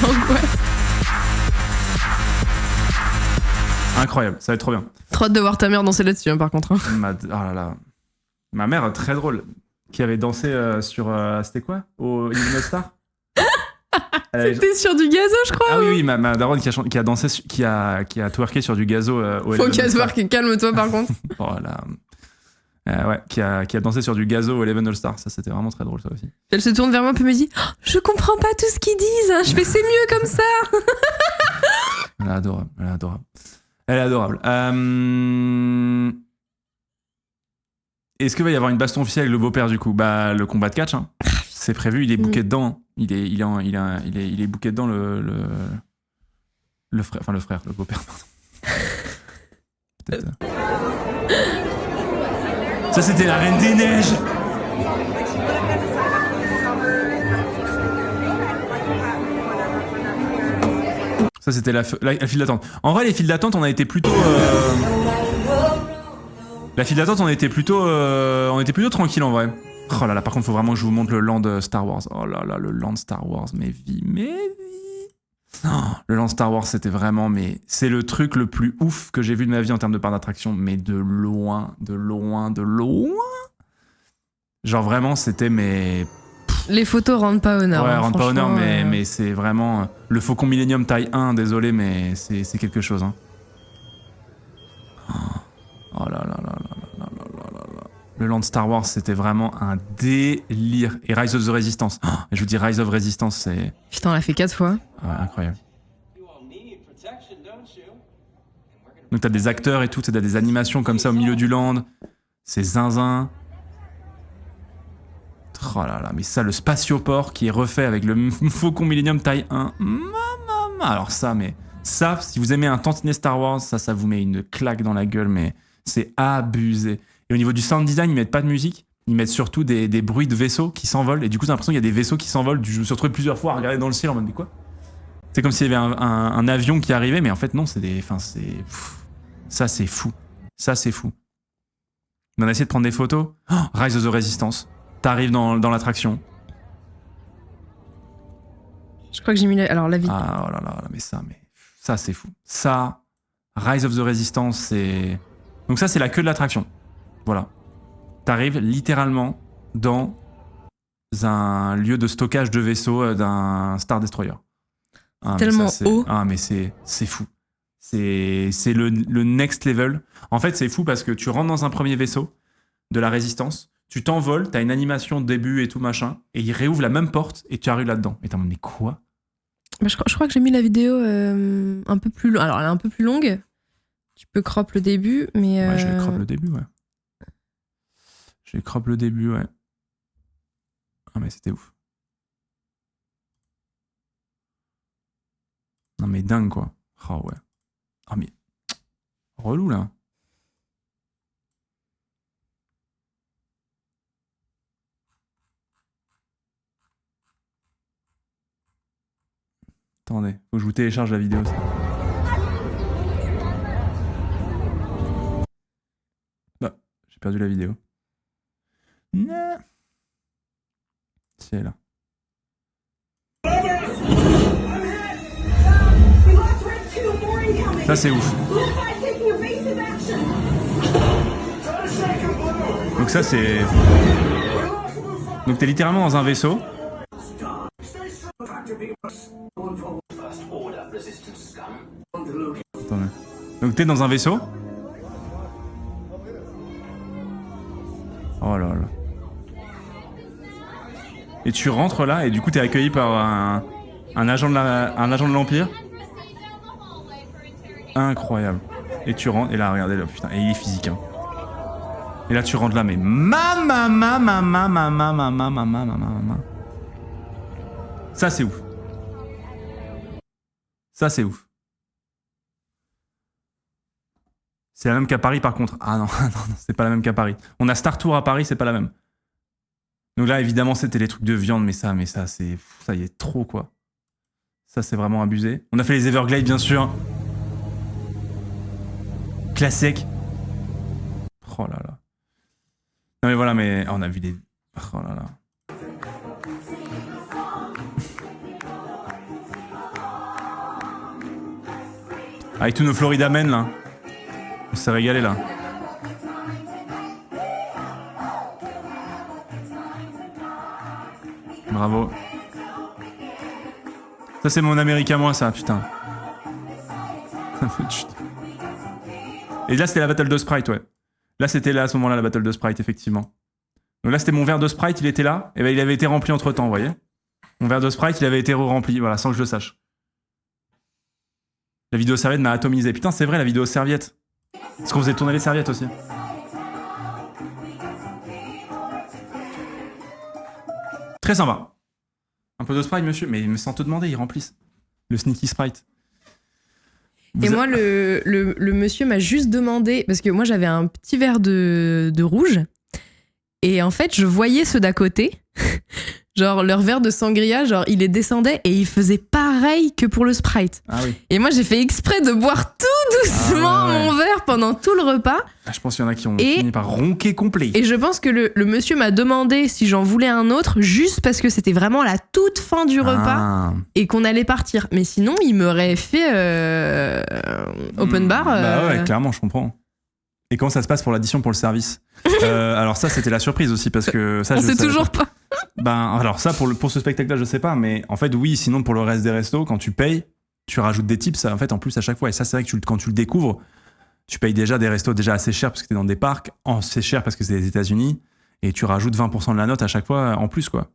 L'angoisse. Incroyable, ça va être trop bien. Trop hâte de voir ta mère danser là-dessus, par contre. Oh là là. Ma mère, très drôle, qui avait dansé sur... c'était quoi? Au Illuminati Star. C'était sur du gazo, je crois. Ah oui, ma daronne qui a dansé, qui a twerké sur du gazo au Faut qu'elle twerk, calme-toi par contre. Voilà. Ouais, qui a dansé sur du gazo au Eleven All Star. Ça, c'était vraiment très drôle, ça aussi. Elle se tourne vers moi et me dit oh, je comprends pas tout ce qu'ils disent, hein. Je fais c'est mieux comme ça. Elle est adorable, elle est adorable. Elle est adorable. Est-ce qu'il va y avoir une baston officielle avec le beau-père du coup? Bah, le combat de catch, hein. C'est prévu, il est booké dedans. Hein. Il est booké dedans le frère, le beau-père, pardon. Peut-être. Ça, c'était la Reine des Neiges. Ça, c'était la file d'attente. En vrai, les files d'attente, on a été plutôt... La file d'attente, on était plutôt tranquille en vrai. Oh là là, par contre, faut vraiment que je vous montre le land Star Wars. Oh là là, le land Star Wars, mes vies. Oh, le land Star Wars, c'était vraiment... Mais c'est le truc le plus ouf que j'ai vu de ma vie en termes de parc d'attraction. Mais de loin. Genre vraiment, c'était mes... Les photos rendent pas honneur. Ouais, hein, rendent pas honneur, mais c'est vraiment... Le Faucon Millennium taille 1, désolé, mais c'est quelque chose. Hein. Oh là là là là là là là là là. Le land Star Wars, c'était vraiment un délire. Et Rise of the Resistance. Oh, je vous dis, Rise of Resistance, c'est... Putain, on l'a fait 4 fois. Ouais, incroyable. Donc t'as des acteurs et tout, t'as des animations comme ça au milieu du land. C'est zinzin. Oh là là, mais ça, le spatioport qui est refait avec le Faucon Millennium taille 1. Alors ça, si vous aimez un tantinet Star Wars, ça vous met une claque dans la gueule, mais c'est abusé. Et au niveau du sound design, ils mettent pas de musique, ils mettent surtout des bruits de vaisseaux qui s'envolent, et du coup, j'ai l'impression qu'il y a des vaisseaux qui s'envolent. Je me suis retrouvé plusieurs fois à regarder dans le ciel en mode, mais quoi? C'est comme s'il y avait un avion qui arrivait, mais en fait, non, c'est des... Enfin, c'est... Ça, c'est fou. Ça, c'est fou. On a essayé de prendre des photos. Oh, Rise of the Resistance. T'arrives dans l'attraction. Je crois que j'ai mis alors la vie. Ah oh là là, mais ça c'est fou. Ça, Rise of the Resistance, c'est... Donc ça, c'est la queue de l'attraction. Voilà. T'arrives littéralement dans un lieu de stockage de vaisseaux d'un Star Destroyer. Ah, tellement haut. Ah, mais c'est fou. C'est le next level. En fait, c'est fou parce que tu rentres dans un premier vaisseau de la Résistance, tu t'envoles, t'as une animation de début et tout machin, et il réouvre la même porte et tu arrives là-dedans. Et t'es en mode, mais quoi? Bah, je crois que j'ai mis la vidéo un peu plus... Alors, elle est un peu plus longue. Tu peux crop le début, mais... Ouais, je vais crop le début, ouais. Ah, mais c'était ouf. Non, mais dingue, quoi. Oh, ouais. Ah, mais... Relou, là. Attendez, faut que je vous télécharge la vidéo. Ça. Bah, j'ai perdu la vidéo. Non. Si, elle est là. Ça, c'est ouf. Donc ça, c'est... Donc t'es littéralement dans un vaisseau. Attendez. Donc t'es dans un vaisseau. Oh là là. Et tu rentres là et du coup t'es accueilli par un agent de l'Empire. Incroyable. Et tu rentres et là regardez là putain et il est physique hein. Et là, tu rentres là, mais ma. Ça, c'est ouf. Ça, c'est ouf. C'est la même qu'à Paris, par contre. Ah non, c'est pas la même qu'à Paris. On a Star Tour à Paris, c'est pas la même. Donc là, évidemment, c'était les trucs de viande, mais ça, c'est... Ça y est, trop, quoi. Ça, c'est vraiment abusé. On a fait les Everglades, bien sûr. Classique. Oh là là. Non mais voilà, mais on a vu des... Oh là là. Avec tous nos Florida Men, là. On s'est régalé, là. Bravo. Ça, c'est mon Amérique à moi, ça, putain. Et là, c'était la battle de Sprite, ouais. Là, c'était là, à ce moment-là, la battle de Sprite, effectivement. Donc là, c'était mon verre de Sprite, il était là. Et ben, il avait été rempli entre-temps, vous voyez. Mon verre de Sprite, il avait été re-rempli, voilà, sans que je le sache. La vidéo serviette m'a atomisé. Putain, c'est vrai, la vidéo serviette. Parce qu'on faisait tourner les serviettes aussi. Très sympa. Un peu de Sprite, monsieur. Mais sans te demander, ils remplissent. Le Sneaky Sprite. Et moi, le monsieur m'a juste demandé, parce que moi j'avais un petit verre de rouge, et en fait je voyais ceux d'à côté, genre leur verre de sangria, genre il les descendait et il faisait pareil que pour le Sprite. Ah oui. Et moi j'ai fait exprès de boire tout doucement mon verre pendant tout le repas. Ah, je pense qu'il y en a qui ont fini par ronquer complet. Et je pense que le monsieur m'a demandé si j'en voulais un autre, juste parce que c'était vraiment la toute fin du repas et qu'on allait partir. Mais sinon, il m'aurait fait open bar. Bah ouais, clairement, je comprends. Et comment ça se passe pour l'addition pour le service? Alors ça, c'était la surprise aussi, parce que ça, on sait toujours pas. Ben, alors ça, pour ce spectacle-là, je sais pas, mais en fait, oui, sinon pour le reste des restos, quand tu payes, tu rajoutes des tips, en fait, en plus à chaque fois. Et ça, c'est vrai que quand tu le découvres, tu payes déjà des restos déjà assez chers parce que t'es dans des parcs, assez chers parce que c'est les États-Unis, et tu rajoutes 20% de la note à chaque fois en plus, quoi.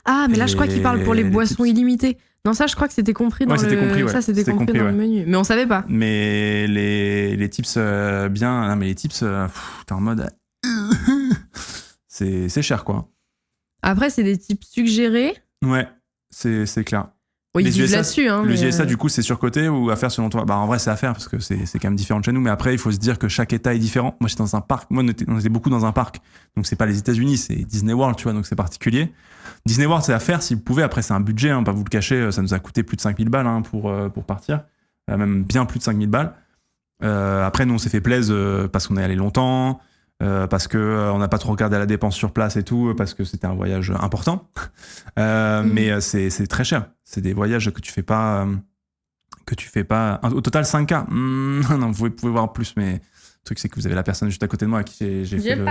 Ah, mais là, je crois qu'il parle pour les boissons illimitées. Non, ça, je crois que c'était compris dans Ça, c'était compris dans le menu. Mais on savait pas. Mais les tips bien... Non, mais les tips, t'es en mode... c'est cher, quoi. Après, c'est des tips suggérés. Ouais, c'est clair. Oui, ils disent là-dessus. Hein, les USA, du coup, c'est surcoté ou à faire selon toi? Bah, en vrai, c'est à faire parce que c'est quand même différent de chez nous. Mais après, il faut se dire que chaque État est différent. Moi, j'étais dans un parc. Moi, on était beaucoup dans un parc. Donc, c'est pas les États-Unis, c'est Disney World, tu vois. Donc, c'est particulier. Disney World, c'est à faire si vous pouvez. Après, c'est un budget, hein, pas vous le cacher. Ça nous a coûté plus de 5000 balles hein, pour partir. Même bien plus de 5000 balles. Après, nous, on s'est fait plaisir parce qu'on est allé longtemps. Parce que on n'a pas trop regardé à la dépense sur place et tout, parce que c'était un voyage important. Mais c'est très cher. C'est des voyages que tu fais pas. Au total 5K. Non, vous pouvez voir plus, mais le truc c'est que vous avez la personne juste à côté de moi à qui j'ai fait le.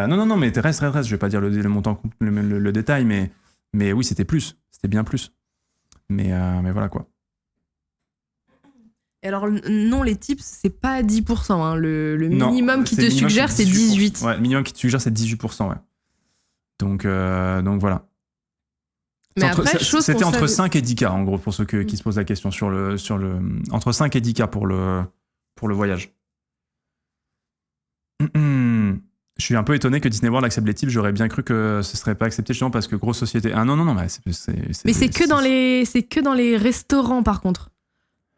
Non, mais reste. Je vais pas dire le montant, le détail, mais oui, c'était plus. C'était bien plus. Mais voilà quoi. Alors non, les tips, c'est pas 10%. Hein. Le minimum qui te suggère, c'est 18%. Ouais, le minimum qui te suggère, c'est 18%. Ouais. Donc voilà. Mais après, c'était entre 5 et 10K, en gros, pour ceux qui se posent la question. Entre 5 et 10K pour le voyage. Je suis un peu étonné que Disney World accepte les tips. J'aurais bien cru que ce serait pas accepté, justement, parce que grosse société. Ah non, mais c'est que dans les restaurants, par contre.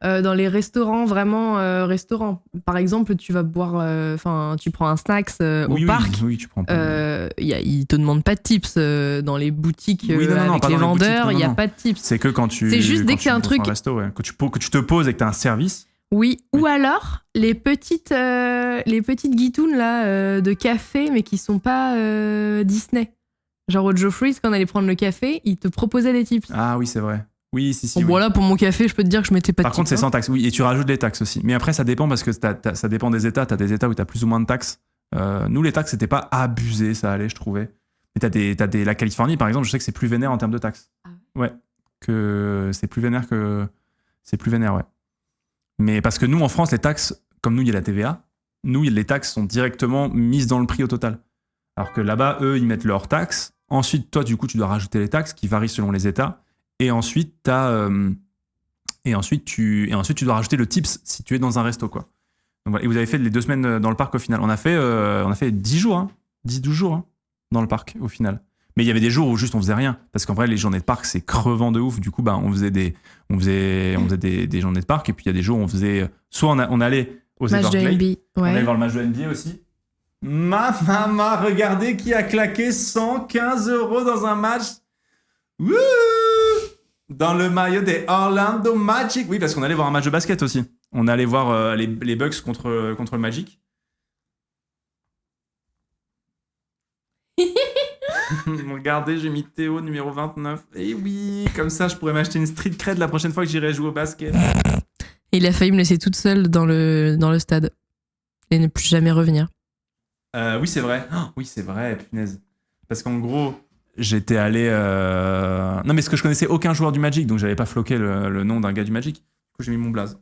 Dans les restaurants, vraiment restaurants. Par exemple, tu vas boire, tu prends un snacks au parc. Oui, tu prends pas. Ils te demandent pas de tips dans les boutiques avec les vendeurs. Il y a pas de tips. C'est que quand tu. C'est juste dès que c'est un truc. Resto, ouais. Que tu te poses et que t'as un service. Oui. Ou alors les petites guitounes là de café, mais qui sont pas Disney. Genre au Geoffrey's, quand on allait prendre le café, ils te proposaient des tips. Ah oui, c'est vrai. Oui, si. Bon, voilà, pour mon café, je peux te dire que je mettais pas de tips. Par contre, c'est sans taxe, oui, et tu rajoutes les taxes aussi. Mais après, ça dépend parce que ça dépend des États. T'as des États où t'as plus ou moins de taxes. Nous, les taxes, c'était pas abusé, ça allait, je trouvais. Mais la Californie, par exemple, je sais que c'est plus vénère en termes de taxes. Ah ouais. Que c'est plus vénère ouais. Mais parce que nous, en France, les taxes, comme nous, il y a la TVA, nous, les taxes sont directement mises dans le prix au total. Alors que là-bas, eux, ils mettent leurs taxes. Ensuite, toi, du coup, tu dois rajouter les taxes qui varient selon les États. Et ensuite, tu dois rajouter le tips si tu es dans un resto, quoi. voilà. Et vous avez fait les 2 semaines dans le parc au final. On a fait 10 jours, hein, 10-12 jours hein, dans le parc au final. Mais il y avait des jours où juste on faisait rien. Parce qu'en vrai, les journées de parc, c'est crevant de ouf. Du coup, on faisait des journées de parc. Et puis il y a des jours où on faisait. Soit on allait aux Everglades. On allait voir le match de NBA aussi. Ma maman, regardez qui a claqué 115 € dans un match. Wouh! Dans le maillot des Orlando Magic. Oui, parce qu'on allait voir un match de basket aussi. On allait voir les Bucks contre le Magic. Regardez, j'ai mis Théo numéro 29. Et oui, comme ça, je pourrais m'acheter une street cred la prochaine fois que j'irai jouer au basket. Et il a failli me laisser toute seule dans le stade. Et ne plus jamais revenir. Oui, c'est vrai. Oh, oui, c'est vrai, punaise. Parce qu'en gros, j'étais allé... Non, mais parce que je connaissais aucun joueur du Magic, donc j'avais pas floqué le nom d'un gars du Magic. Du coup, j'ai mis mon blaze.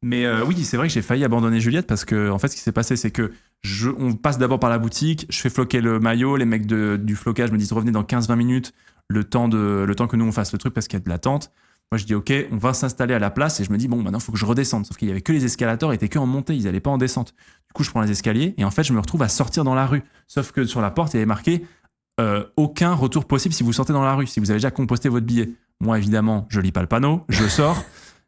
Mais oui, c'est vrai que j'ai failli abandonner Juliette parce que, en fait, ce qui s'est passé, c'est que on passe d'abord par la boutique, je fais floquer le maillot, les mecs du flocage me disent revenez dans 15-20 minutes, le temps que nous on fasse le truc parce qu'il y a de l'attente. Moi, je dis ok, on va s'installer à la place et je me dis bon, maintenant, il faut que je redescende. Sauf qu'il y avait que les escalators, ils étaient que en montée, ils allaient pas en descente. Du coup, je prends les escaliers et en fait, je me retrouve à sortir dans la rue. Sauf que sur la porte, il y avait marqué aucun retour possible si vous sortez dans la rue, si vous avez déjà composté votre billet. Moi, évidemment, je lis pas le panneau, je sors.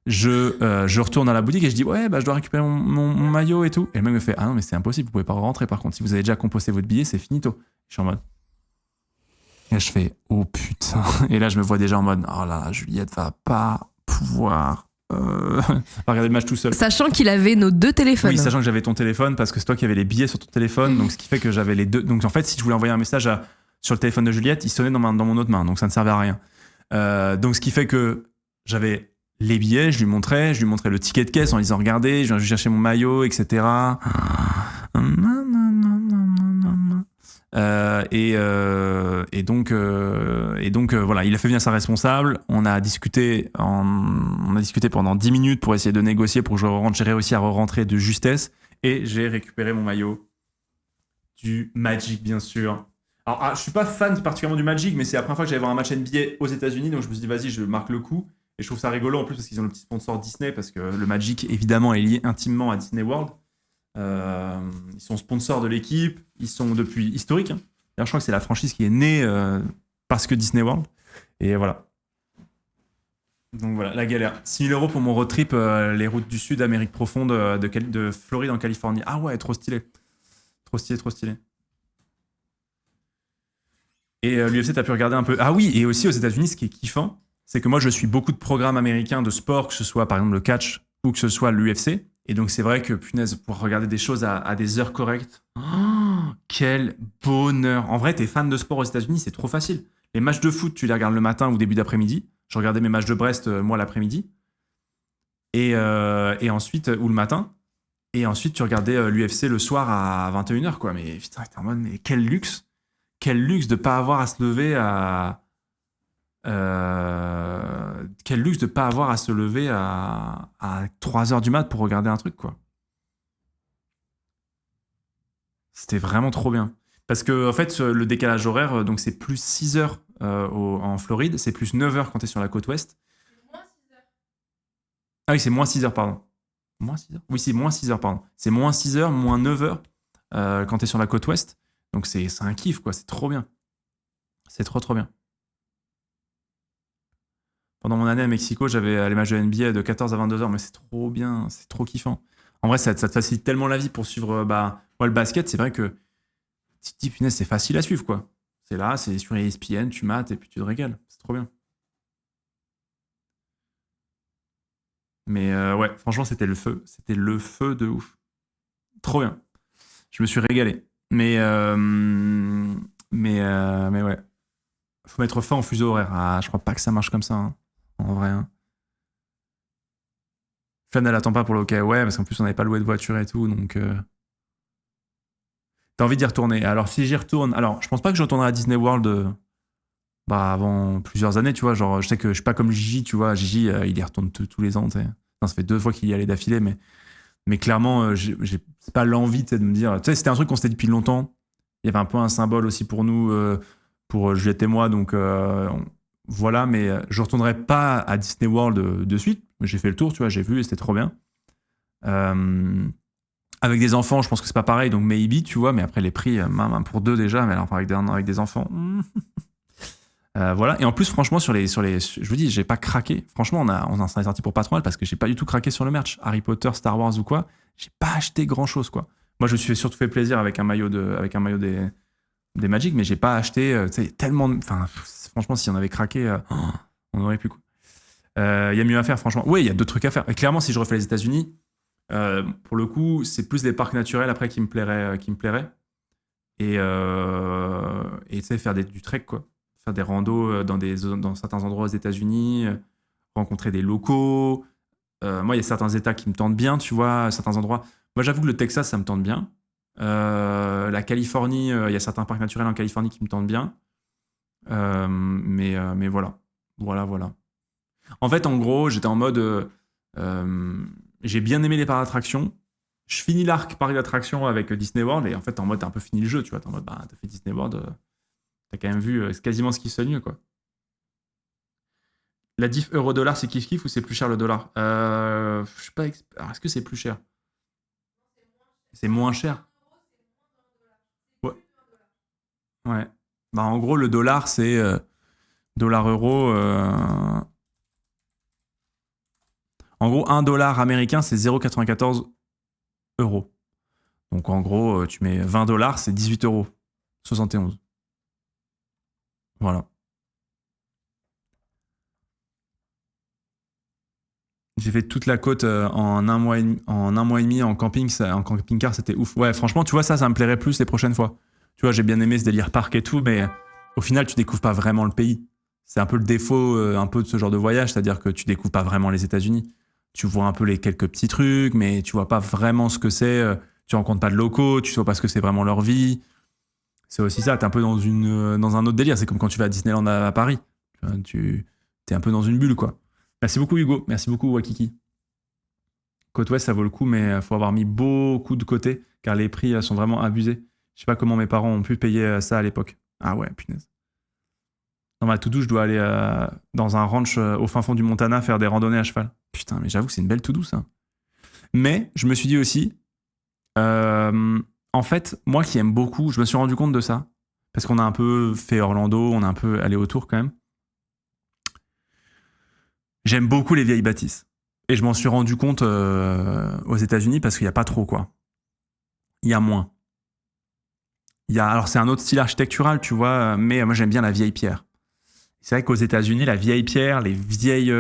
Je retourne dans la boutique et je dis ouais je dois récupérer mon maillot et tout et le mec me fait ah non mais c'est impossible, vous pouvez pas rentrer par contre, si vous avez déjà composté votre billet c'est finito. Je suis en mode et je fais oh putain et là je me vois déjà en mode oh là Juliette va pas pouvoir regarder le match tout seul, sachant qu'il avait nos 2 téléphones. Oui, sachant que j'avais ton téléphone parce que c'est toi qui avais les billets sur ton téléphone, donc ce qui fait que j'avais les deux, donc en fait si je voulais envoyer un message sur le téléphone de Juliette il sonnait dans mon autre main, donc ça ne servait à rien. Donc ce qui fait que j'avais les billets, je lui montrais le ticket de caisse en lui disant regardez, je viens juste chercher mon maillot, etc. Et donc voilà, il a fait venir sa responsable. On a discuté pendant 10 minutes pour essayer de négocier pour que j'ai réussi à rentrer de justesse et j'ai récupéré mon maillot du Magic bien sûr. Alors je suis pas fan particulièrement du Magic, mais c'est la première fois que j'allais voir un match NBA aux États-Unis, donc je me suis dit vas-y, je marque le coup. Et je trouve ça rigolo en plus parce qu'ils ont le petit sponsor Disney, parce que le Magic évidemment est lié intimement à Disney World. Ils sont sponsors de l'équipe, ils sont depuis historiques. Hein. D'ailleurs, je crois que c'est la franchise qui est née parce que Disney World. Et voilà. Donc voilà, la galère. 6 000 € pour mon road trip, les routes du Sud, Amérique profonde, de Floride en Californie. Ah ouais, trop stylé. Trop stylé, trop stylé. Et l'UFC, t'as pu regarder un peu. Ah oui, et aussi aux États-Unis, ce qui est kiffant, c'est que moi, je suis beaucoup de programmes américains de sport, que ce soit par exemple le catch ou que ce soit l'UFC. Et donc, c'est vrai que, punaise, pour regarder des choses à des heures correctes, quel bonheur. En vrai, t'es fan de sport aux États-Unis, c'est trop facile. Les matchs de foot, tu les regardes le matin ou début d'après-midi. Je regardais mes matchs de Brest, moi, l'après-midi. Et ensuite, ou le matin. Et ensuite, tu regardais l'UFC le soir à 21h, quoi. Mais putain, t'es en mode, mais quel luxe. Quel luxe de pas avoir à se lever à... quel luxe de pas avoir à se lever à 3h du mat pour regarder un truc, quoi. C'était vraiment trop bien. Parce que, en fait, le décalage horaire, donc c'est plus 6h en Floride, c'est plus 9h quand t'es sur la côte ouest. Moins 6h. Ah oui, c'est moins 6h, pardon. Moins 6h ? Oui, c'est moins 6h, pardon. C'est moins 6h, moins 9h quand t'es sur la côte ouest. Donc c'est un kiff, quoi. C'est trop bien. C'est trop, trop bien. Pendant mon année à Mexico, j'avais les matchs de NBA de 14 à 22h, mais c'est trop bien, c'est trop kiffant. En vrai, ça te facilite tellement la vie pour suivre moi, le basket. C'est vrai que tu te dis, punaise, c'est facile à suivre, quoi. C'est là, c'est sur ESPN, tu mates et puis tu te régales. C'est trop bien. Mais ouais, franchement, c'était le feu. C'était le feu de ouf. Trop bien. Je me suis régalé. Mais ouais. Faut mettre fin au fuseau horaire. Ah, je crois pas que ça marche comme ça, hein, en vrai. Hein. Flan, elle attend pas pour le hockey. Ouais, parce qu'en plus, on n'avait pas loué de voiture et tout, donc... T'as envie d'y retourner. Alors, si j'y retourne... Alors, je pense pas que je retournerai à Disney World avant plusieurs années, tu vois. Genre, je sais que je suis pas comme Gigi, tu vois. Gigi, il y retourne tous les ans, tu sais. Non, ça fait 2 fois qu'il y allait d'affilée, mais clairement, j'ai pas l'envie de me dire... Tu sais, c'était un truc qu'on s'était dit depuis longtemps. Il y avait un peu un symbole aussi pour nous... pour Juliette et moi, donc voilà, mais je retournerai pas à Disney World de suite. J'ai fait le tour, tu vois, j'ai vu et c'était trop bien. Avec des enfants, je pense que c'est pas pareil, donc maybe, tu vois, mais après les prix, pour 2 déjà, mais alors avec des enfants. Voilà. Et en plus, franchement, je vous dis, j'ai pas craqué. Franchement, on s'en est sorti pour pas trop mal parce que j'ai pas du tout craqué sur le merch. Harry Potter, Star Wars ou quoi, j'ai pas acheté grand chose, quoi. Moi, je me suis surtout fait plaisir avec un maillot des Magic, mais j'ai pas acheté tellement. Enfin, franchement, si on avait craqué, on aurait pu, quoi. Y a mieux à faire, franchement. Oui, il y a d'autres trucs à faire. Et clairement, si je refais les États-Unis, pour le coup, c'est plus des parcs naturels après qui me plairaient. Et tu sais, faire du trek, quoi. Faire des randos dans certains endroits aux États-Unis, rencontrer des locaux. Moi, il y a certains États qui me tentent bien, tu vois, certains endroits. Moi, j'avoue que le Texas, ça me tente bien. La Californie, il y a certains parcs naturels en Californie qui me tentent bien. Mais voilà. Voilà. En fait, en gros, j'étais en mode... j'ai bien aimé les parcs d'attractions. Je finis l'arc parc d'attractions avec Disney World et en fait, en mode, t'as un peu fini le jeu, tu vois. T'es en mode, t'as fait Disney World, t'as quand même vu quasiment ce qui se fait mieux, quoi. La diff euro-dollar, c'est kiff-kiff ou c'est plus cher le dollar? Je suis pas Alors, est-ce que c'est plus cher? C'est moins cher. Ouais. Ouais. Bah, en gros, le dollar, c'est dollar-euro. En gros, 1 dollar américain, c'est 0,94 euros. Donc, en gros, tu mets 20 dollars, c'est 18 euros. 71. Voilà. J'ai fait toute la côte en un mois et demi en camping-car, c'était ouf. Ouais, franchement, tu vois, ça me plairait plus les prochaines fois. Tu vois, j'ai bien aimé ce délire parc et tout, mais au final, tu découvres pas vraiment le pays. C'est un peu le défaut un peu de ce genre de voyage, c'est-à-dire que tu découvres pas vraiment les États-Unis. Tu vois un peu les quelques petits trucs, mais tu vois pas vraiment ce que c'est. Tu rencontres pas de locaux, tu vois pas ce que c'est vraiment leur vie. C'est aussi ça, t'es un peu dans un autre délire. C'est comme quand tu vas à Disneyland à Paris. Tu t'es un peu dans une bulle, quoi. Merci beaucoup Hugo, merci beaucoup Wakiki. Côte Ouest, ça vaut le coup, mais il faut avoir mis beaucoup de côté, car les prix sont vraiment abusés. Je sais pas comment mes parents ont pu payer ça à l'époque. Ah ouais, punaise. Dans ma to-do, je dois aller dans un ranch au fin fond du Montana faire des randonnées à cheval. Putain, mais j'avoue que c'est une belle to-do, ça. Mais je me suis dit aussi, en fait, moi qui aime beaucoup, je me suis rendu compte de ça, parce qu'on a un peu fait Orlando, on a un peu allé autour quand même. J'aime beaucoup les vieilles bâtisses. Et je m'en suis rendu compte aux États-Unis parce qu'il n'y a pas trop, quoi. Il y a moins. Alors, c'est un autre style architectural, tu vois, mais moi, j'aime bien la vieille pierre. C'est vrai qu'aux États-Unis, la vieille pierre, les vieilles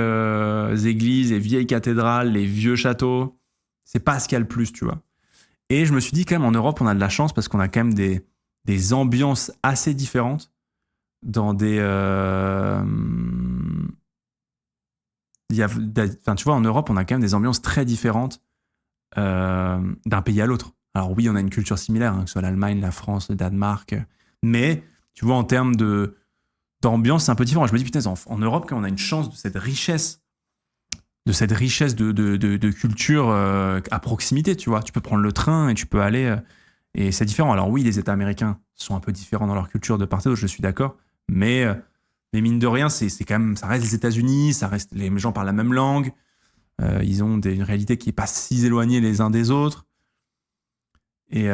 églises, les vieilles cathédrales, les vieux châteaux, c'est pas ce qu'il y a le plus, tu vois. Et je me suis dit, quand même, en Europe, on a de la chance parce qu'on a quand même des ambiances assez différentes dans des. Tu vois, en Europe, on a quand même des ambiances très différentes d'un pays à l'autre. Alors oui, on a une culture similaire, que ce soit l'Allemagne, la France, le Danemark, mais tu vois, en termes d'ambiance, c'est un peu différent. Je me dis, putain, en Europe, quand on a une chance de cette richesse de culture à proximité, tu vois. Tu peux prendre le train et tu peux aller... et c'est différent. Alors oui, les États américains sont un peu différents dans leur culture de part et d'autre, je suis d'accord, mais mine de rien, c'est quand même, ça reste les États-Unis, les gens parlent la même langue, ils ont une réalité qui n'est pas si éloignée les uns des autres. Et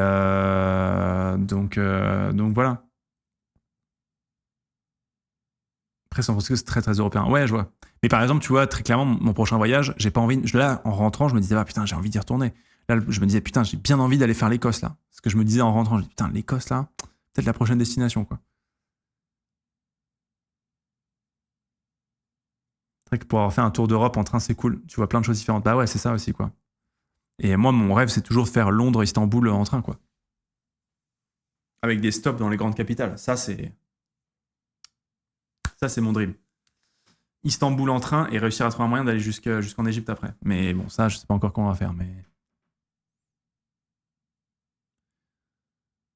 donc voilà. Après, San Francisco, c'est très très européen. Ouais, je vois. Mais par exemple, tu vois, très clairement, mon prochain voyage, j'ai pas envie. Là, en rentrant, je me disais, ah putain, j'ai envie d'y retourner. Là, je me disais, putain, j'ai bien envie d'aller faire l'Écosse, là. Ce que je me disais en rentrant, je me disais, putain, l'Écosse, là, peut-être la prochaine destination, quoi. C'est vrai que pour avoir fait un tour d'Europe en train, c'est cool. Tu vois plein de choses différentes. Bah ouais, c'est ça aussi, quoi. Et moi, mon rêve, c'est toujours de faire Londres-Istanbul en train, quoi. Avec des stops dans les grandes capitales. Ça, c'est mon dream. Istanbul en train et réussir à trouver un moyen d'aller jusqu'en Égypte après. Mais bon, ça, je sais pas encore comment on va faire. Mais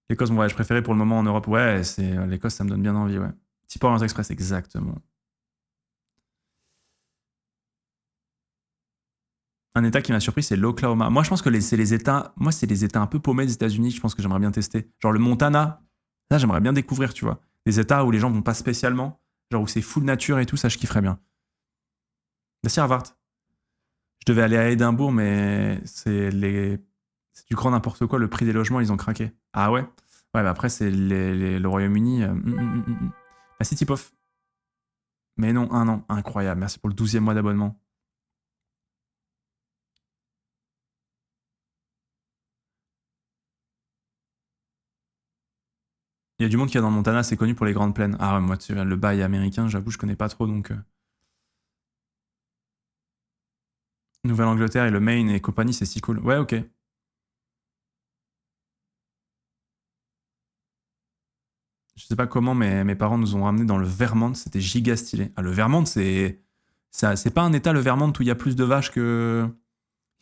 l'Écosse, mon voyage préféré pour le moment en Europe, ouais, c'est l'Écosse, ça me donne bien envie, ouais. Type Orient Express, exactement. Un état qui m'a surpris, c'est l'Oklahoma. Moi, je pense que c'est les états un peu paumés des États-Unis. Je pense que j'aimerais bien tester. Genre le Montana, là, j'aimerais bien découvrir, tu vois. Des états où les gens vont pas spécialement, genre où c'est full nature et tout, ça, je kifferais bien. Merci Harvard. Je devais aller à Édimbourg, mais c'est du grand n'importe quoi. Le prix des logements, ils ont craqué. Ah ouais? Ouais, bah après, c'est le Royaume-Uni. La City Pof. Mais non, 1 an. Incroyable. Merci pour le 12e mois d'abonnement. Il y a du monde qui est dans le Montana, c'est connu pour les grandes plaines. Ah ouais, moi, le bail américain, j'avoue, je connais pas trop, donc... Nouvelle-Angleterre et le Maine et compagnie, c'est si cool. Ouais, ok. Je sais pas comment, mais mes parents nous ont ramenés dans le Vermont, c'était giga stylé. Ah, le Vermont, c'est pas un état, le Vermont, où il y a plus de vaches que...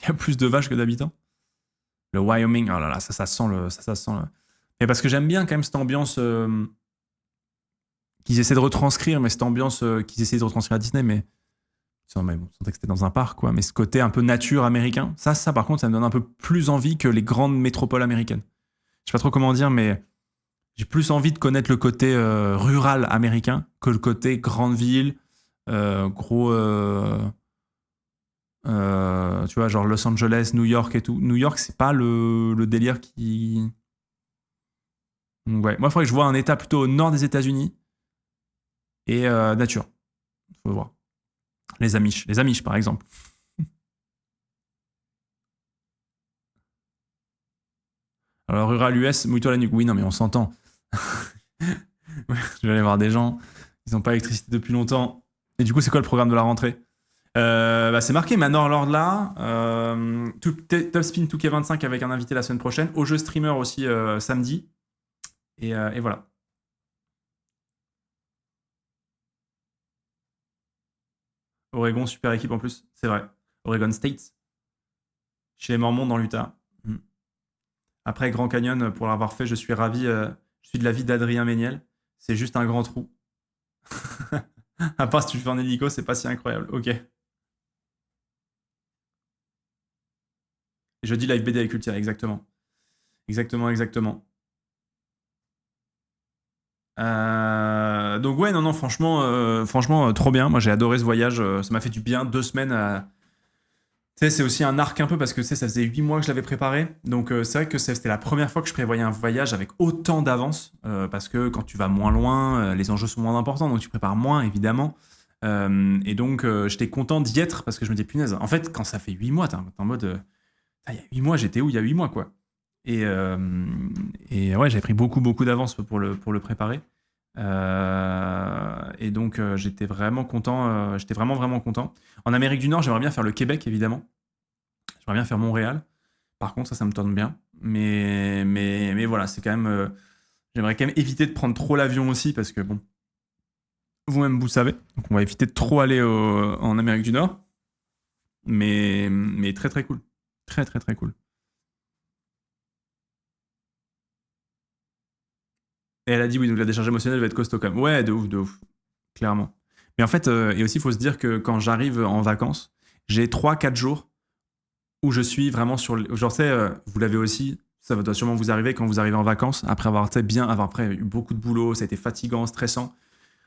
Il y a plus de vaches que d'habitants. Le Wyoming, oh là là, ça sent le... Ça sent le... Et parce que j'aime bien quand même cette ambiance qu'ils essaient de retranscrire, mais cette ambiance qu'ils essaient de retranscrire à Disney, mais... Mais bon, sentait que c'était dans un parc, quoi. Mais ce côté un peu nature américain, ça, par contre, ça me donne un peu plus envie que les grandes métropoles américaines. Je sais pas trop comment dire, mais j'ai plus envie de connaître le côté rural américain que le côté grande ville, gros... tu vois, genre Los Angeles, New York et tout. New York, c'est pas le délire qui... Donc, ouais. Moi, il faudrait que je vois un état plutôt au nord des États-Unis et nature. Faut voir. Les Amish, par exemple. Alors, rural US, mouille-toi la nuque. Oui, non, mais on s'entend. Je vais aller voir des gens. Ils n'ont pas d'électricité depuis longtemps. Et du coup, c'est quoi le programme de la rentrée? C'est marqué Manor Lord là. Top Spin 2K25 avec un invité la semaine prochaine. Au jeu streamer aussi samedi. Et voilà. Oregon, super équipe en plus. C'est vrai. Oregon State. Chez les Mormons dans l'Utah. Après Grand Canyon, pour l'avoir fait, je suis ravi. Je suis de l'avis d'Adrien Méniel. C'est juste un grand trou. À part si tu le fais en hélico, c'est pas si incroyable. Ok. Jeudi live BD avec Ultia, exactement. Exactement. Donc ouais, non, franchement, trop bien. Moi, j'ai adoré ce voyage. Ça m'a fait du bien. 2 semaines à... Tu sais, c'est aussi un arc un peu parce que ça faisait 8 mois que je l'avais préparé. Donc c'est vrai que c'était la première fois que je prévoyais un voyage avec autant d'avance. Parce que quand tu vas moins loin, les enjeux sont moins importants. Donc tu prépares moins, évidemment. Et donc j'étais content d'y être parce que je me dis, punaise, en fait, quand ça fait 8 mois, t'es en mode... il y a 8 mois, j'étais où il y a 8 mois, quoi. Et ouais, j'avais pris beaucoup d'avance pour le préparer. Et donc, j'étais vraiment content. J'étais vraiment content. En Amérique du Nord, j'aimerais bien faire le Québec, évidemment. J'aimerais bien faire Montréal. Par contre, ça me tente bien. Mais voilà, c'est quand même... j'aimerais quand même éviter de prendre trop l'avion aussi, parce que, bon, vous-même, vous savez. Donc, on va éviter de trop aller en Amérique du Nord. Mais très cool. Très cool. Et elle a dit oui, donc la décharge émotionnelle va être costaud quand même. Ouais, de ouf. Clairement. Mais en fait, et aussi, il faut se dire que quand j'arrive en vacances, j'ai 3-4 jours où je suis vraiment sur... Genre, tu sais, vous l'avez aussi, ça doit sûrement vous arriver quand vous arrivez en vacances, après avoir après eu beaucoup de boulot, ça a été fatigant, stressant.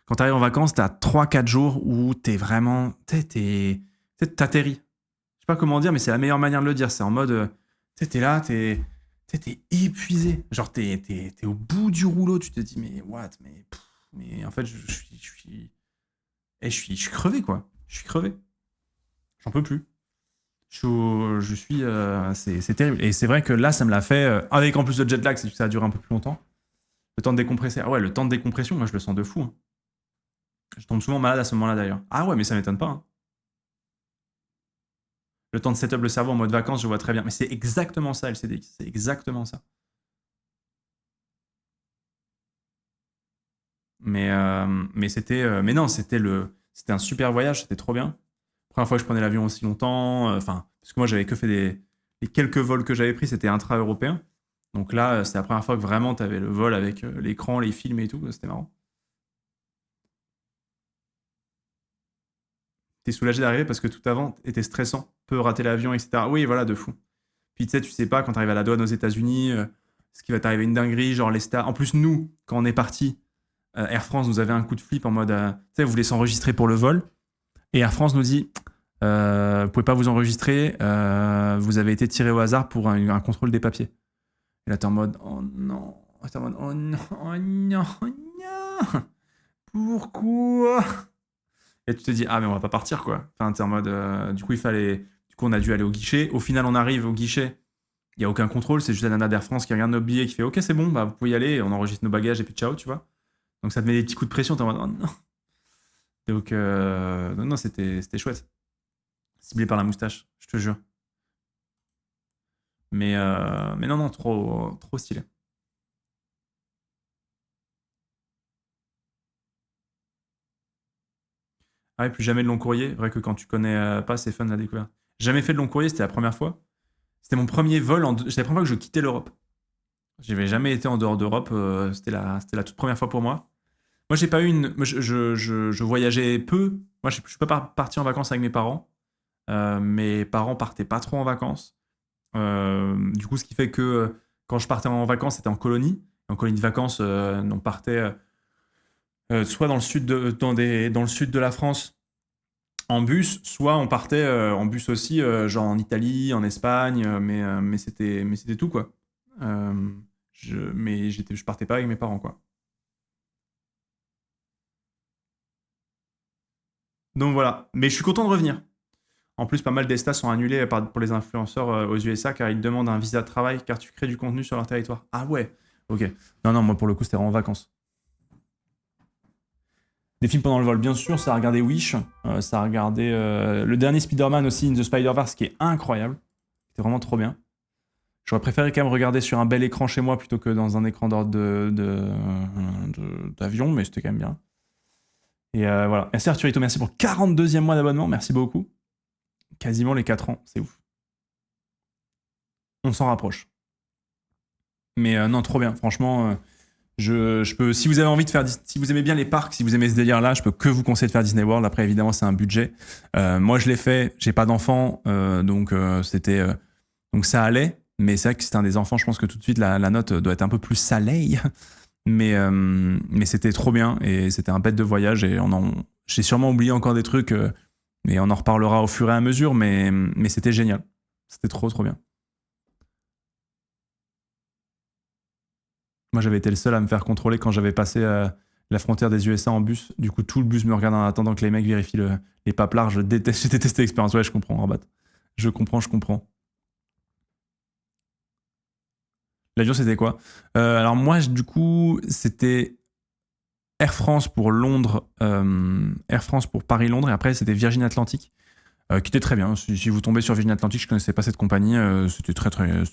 Quand tu arrives en vacances, tu as 3-4 jours où t'es vraiment... T'atterris. Je sais pas comment dire, mais c'est la meilleure manière de le dire. C'est en mode... t'es là, t'es épuisé. Genre, t'es au bout du rouleau. Tu te dis, mais what? Mais en fait, je suis crevé, quoi. Je suis crevé. J'en peux plus. Je suis... c'est terrible. Et c'est vrai que là, ça me l'a fait... avec en plus de jet lag, c'est que ça a duré un peu plus longtemps. Le temps de décompresser. Ah ouais, le temps de décompression, moi, je le sens de fou. Hein. Je tombe souvent malade à ce moment-là, d'ailleurs. Ah ouais, mais ça m'étonne pas. Hein. Le temps de setup le cerveau en mode vacances, je vois très bien. Mais c'est exactement ça, LCDX. C'est exactement ça. Mais c'était... mais non, c'était un super voyage. C'était trop bien. Première fois que je prenais l'avion aussi longtemps. Parce que moi, j'avais que fait les quelques vols que j'avais pris, c'était intra-européen. Donc là, c'était la première fois que vraiment tu avais le vol avec l'écran, les films et tout. C'était marrant. T'es soulagé d'arriver parce que tout avant était stressant. Peu rater l'avion, etc. Oui, voilà, de fou. Puis tu sais pas quand t'arrives à la douane aux États-Unis, ce qui va t'arriver une dinguerie, genre les stars. En plus, nous, quand on est parti, Air France nous avait un coup de flip en mode, tu sais, vous voulez s'enregistrer pour le vol. Et Air France nous dit, Vous pouvez pas vous enregistrer. Vous avez été tiré au hasard pour un contrôle des papiers. Et là, t'es en mode oh non. T'es en mode oh non, oh non, oh non. Pourquoi? Et tu te dis ah mais on va pas partir quoi. Enfin, t'es en mode du coup on a dû aller au guichet. Au final, on arrive au guichet. Il y a aucun contrôle. C'est juste la nana d'Air France qui regarde nos billets, qui fait ok c'est bon, bah vous pouvez y aller. On enregistre nos bagages et puis ciao, tu vois. Donc ça te met des petits coups de pression. T'es en mode oh non. Donc non, c'était chouette. Ciblé par la moustache, je te jure. Mais non, trop stylé. Ah ouais, plus jamais de long courrier. Vrai que quand tu connais pas, c'est fun la découverte. Jamais fait de long courrier, c'était la première fois. C'était mon premier vol, c'était la première fois que je quittais l'Europe. J'avais jamais été en dehors d'Europe, c'était la toute première fois pour moi. Moi, j'ai pas eu une. Je voyageais peu. Moi, je suis pas parti en vacances avec mes parents. Mes parents partaient pas trop en vacances. Du coup, ce qui fait que quand je partais en vacances, c'était en colonie. En colonie de vacances, on partait soit dans le sud dans le sud de la France en bus, soit on partait en bus aussi, genre en Italie, en Espagne, mais c'était tout quoi. Je partais pas avec mes parents quoi. Donc voilà, mais je suis content de revenir. En plus, pas mal des stages sont annulés pour les influenceurs aux USA car ils demandent un visa de travail car tu crées du contenu sur leur territoire. Ah ouais, ok. Non, moi pour le coup, c'était vraiment en vacances. Des films pendant le vol, bien sûr, ça a regardé Wish, ça a regardé le dernier Spider-Man aussi, In the Spider-Verse, qui est incroyable. C'était vraiment trop bien. J'aurais préféré quand même regarder sur un bel écran chez moi plutôt que dans un écran d'avion, mais c'était quand même bien. Et voilà. Merci Arthurito, merci pour 42e mois d'abonnement, merci beaucoup. Quasiment les 4 ans, c'est ouf. On s'en rapproche. Mais non, trop bien, franchement. Je peux, si vous avez envie de faire, si vous aimez bien les parcs, si vous aimez ce délire-là, je peux que vous conseiller de faire Disney World. Après, évidemment, c'est un budget. Moi, je l'ai fait. J'ai pas d'enfants, donc donc ça allait. Mais c'est vrai que c'était un des enfants. Je pense que tout de suite la note doit être un peu plus salée. Mais c'était trop bien et c'était un bête de voyage et j'ai sûrement oublié encore des trucs. Et on en reparlera au fur et à mesure. Mais c'était génial. C'était trop bien. Moi, j'avais été le seul à me faire contrôler quand j'avais passé la frontière des USA en bus. Du coup, tout le bus me regarde en attendant que les mecs vérifient les paplards. J'ai détesté l'expérience. Ouais, je comprends, Rabat. Je comprends. L'avion, c'était quoi? Alors moi, du coup, c'était Air France pour Londres, Air France pour Paris-Londres, et après, c'était Virgin Atlantic, qui était très bien. Si vous tombez sur Virgin Atlantic, je connaissais pas cette compagnie, c'était très bien.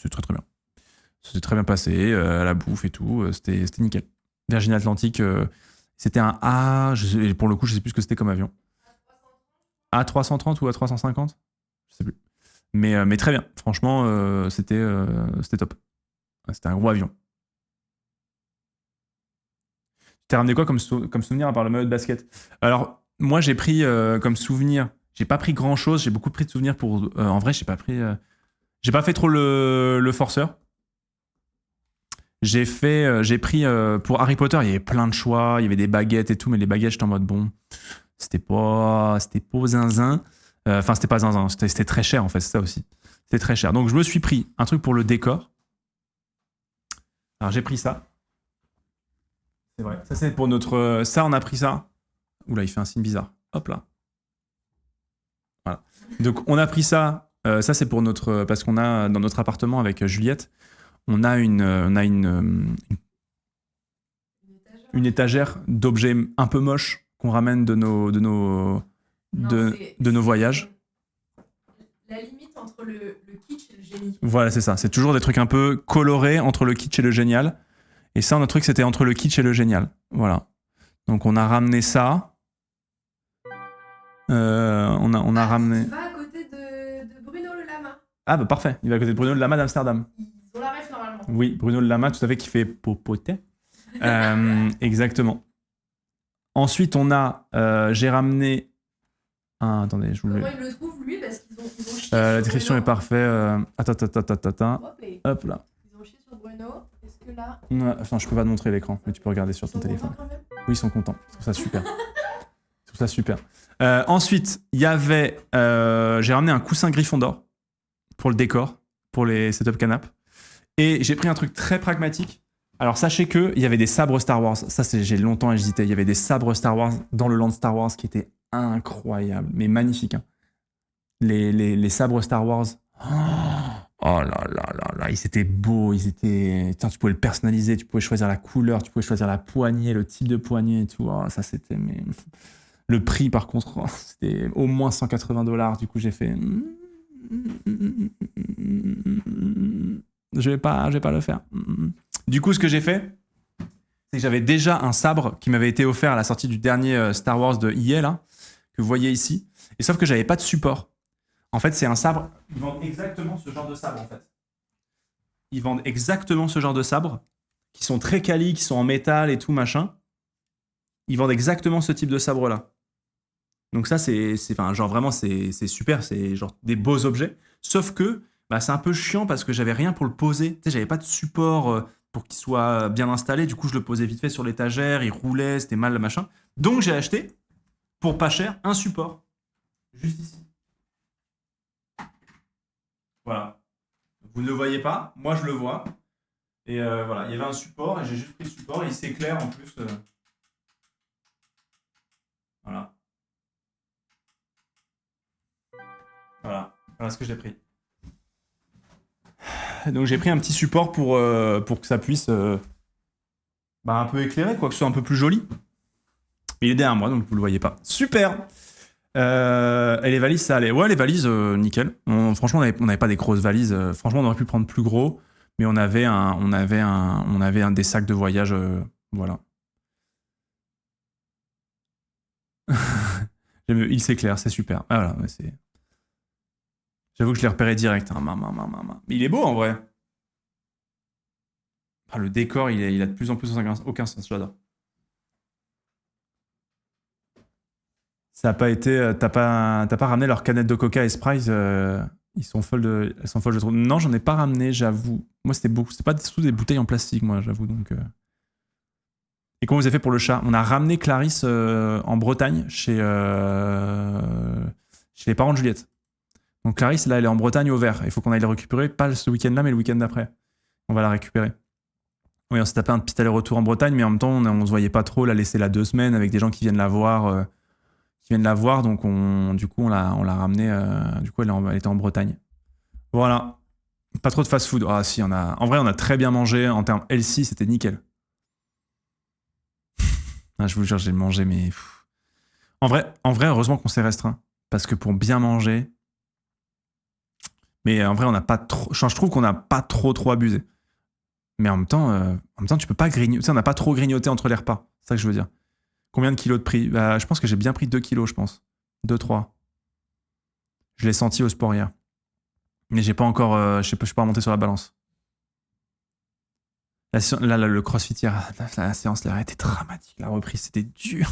C'était très bien passé, à la bouffe et tout, c'était nickel. Virgin Atlantic, c'était un A, pour le coup, je sais plus ce que c'était comme avion. A330 ou A350? Je sais plus. Mais très bien, franchement, c'était top. C'était un gros avion. Tu t'es ramené quoi comme souvenir à part le maillot de basket? Alors, moi, j'ai pris comme souvenir, j'ai pas pris grand chose, j'ai beaucoup pris de souvenirs pour. En vrai, j'ai pas fait trop le forceur. J'ai pris pour Harry Potter, il y avait plein de choix, il y avait des baguettes et tout, mais les baguettes, j'étais en mode bon, c'était pas zinzin. Enfin, c'était pas zinzin, c'était très cher en fait, c'est ça aussi. C'était très cher. Donc, je me suis pris un truc pour le décor. Alors, j'ai pris ça. C'est vrai. Ça, c'est pour notre. Ça, on a pris ça. Oula, il fait un signe bizarre. Hop là. Voilà. Donc, on a pris ça. Ça, c'est pour notre. Parce qu'on a dans notre appartement avec Juliette, on a une étagère d'objets un peu moches qu'on ramène de nos voyages. La limite entre le kitsch et le génie. Voilà, c'est ça. C'est toujours des trucs un peu colorés entre le kitsch et le génial. Et ça, notre truc, c'était entre le kitsch et le génial. Voilà. Donc, on a ramené ça. On a ramené. Il va à côté de Bruno le Lama. Ah, bah parfait. Il va à côté de Bruno le Lama d'Amsterdam. Ils ont la ref normalement. Oui, Bruno le Lama, tout à fait, qui fait popoter. Exactement. Ensuite, j'ai ramené. Attendez, je voulais. Comment il le trouve, lui? Parce qu'ils ont chié La sur description Bruno. est parfaite. Attends. Hop là. Ils ont chié sur Bruno. Est-ce que là. Enfin, je peux pas te montrer l'écran, mais tu peux regarder sur ton téléphone. Oui, ils sont contents. Je trouve ça super. Ensuite, il y avait... j'ai ramené un coussin Gryffondor pour le décor, pour les setup canap. Et j'ai pris un truc très pragmatique. Alors, sachez qu'il y avait des sabres Star Wars. Ça, j'ai longtemps hésité. Il y avait des sabres Star Wars dans le land Star Wars qui étaient incroyables, mais magnifiques. Hein. Les sabres Star Wars... Oh là là là là, ils étaient beaux, ils étaient... Tiens, tu pouvais le personnaliser, tu pouvais choisir la couleur, tu pouvais choisir la poignée, le type de poignée et tout. Oh, ça, c'était... Mais... Le prix, par contre, c'était au moins $180. Du coup, j'ai fait... Je vais pas le faire. Du coup, ce que j'ai fait, c'est que j'avais déjà un sabre qui m'avait été offert à la sortie du dernier Star Wars de EA, là, que vous voyez ici. Et sauf que j'avais pas de support. En fait, c'est un sabre. Ils vendent exactement ce genre de sabre, en fait. Ils vendent exactement ce genre de sabre, qui sont très quali, qui sont en métal et tout, machin. Ils vendent exactement ce type de sabre-là. Donc ça, enfin, genre vraiment, c'est super. C'est genre des beaux objets. Sauf que bah, c'est un peu chiant parce que j'avais rien pour le poser. Tu sais, j'avais pas de support pour qu'il soit bien installé. Du coup, je le posais vite fait sur l'étagère. Il roulait, c'était mal, machin. Donc, j'ai acheté, pour pas cher, un support. Juste ici. Voilà. Vous ne le voyez pas, moi je le vois. Et voilà, il y avait un support et j'ai juste pris le support et il s'éclaire en plus. Voilà. Voilà ce que j'ai pris. Donc j'ai pris un petit support pour que ça puisse un peu éclairer, quoi, que ce soit un peu plus joli. Il est derrière moi, donc vous le voyez pas. Super. Et les valises, ça allait. Ouais, les valises, nickel. Franchement, on n'avait pas des grosses valises. Franchement, on aurait pu prendre plus gros, mais on avait un des sacs de voyage. Voilà. Il s'éclaire, c'est super. Ah, voilà, c'est... J'avoue que je l'ai repéré direct. Hein. Mais il est beau en vrai. Ah, le décor, il a de plus en plus aucun sens. J'adore. Ça a pas été. T'as pas ramené leurs canettes de Coca et Sprite. Elles sont folles, je trouve. Non, j'en ai pas ramené, j'avoue. Moi, c'était pas tout des bouteilles en plastique, moi, j'avoue. Donc. Et comment vous avez fait pour le chat? On a ramené Clarisse en Bretagne chez les parents de Juliette. Donc Clarisse, là, elle est en Bretagne au vert. Il faut qu'on aille le récupérer, pas ce week-end-là, mais le week-end d'après. On va la récupérer. Oui, on s'est tapé un petit aller-retour en Bretagne, mais en même temps, on se voyait pas trop la laisser là 2 semaines avec des gens qui viennent la voir. Donc du coup, on l'a ramenée. Du coup, elle était en Bretagne. Voilà. Pas trop de fast-food. Ah si, en vrai, on a très bien mangé. En termes healthy, c'était nickel. Ah, je vous jure, j'ai mangé, mais... En vrai, heureusement qu'on s'est restreint. Parce que pour bien manger... Mais en vrai, on n'a pas trop... Je trouve qu'on n'a pas trop abusé. Mais en même temps, tu peux pas grignoter. Tu sais, on n'a pas trop grignoté entre les repas. C'est ça que je veux dire. Combien de kilos de prix? Bah, je pense que j'ai bien pris 2 kilos, je pense. 2-3. Je l'ai senti au sport hier. Mais j'ai pas encore... je suis pas remonté sur la balance. Là, le crossfit hier, la séance là, a été dramatique. La reprise, c'était dur.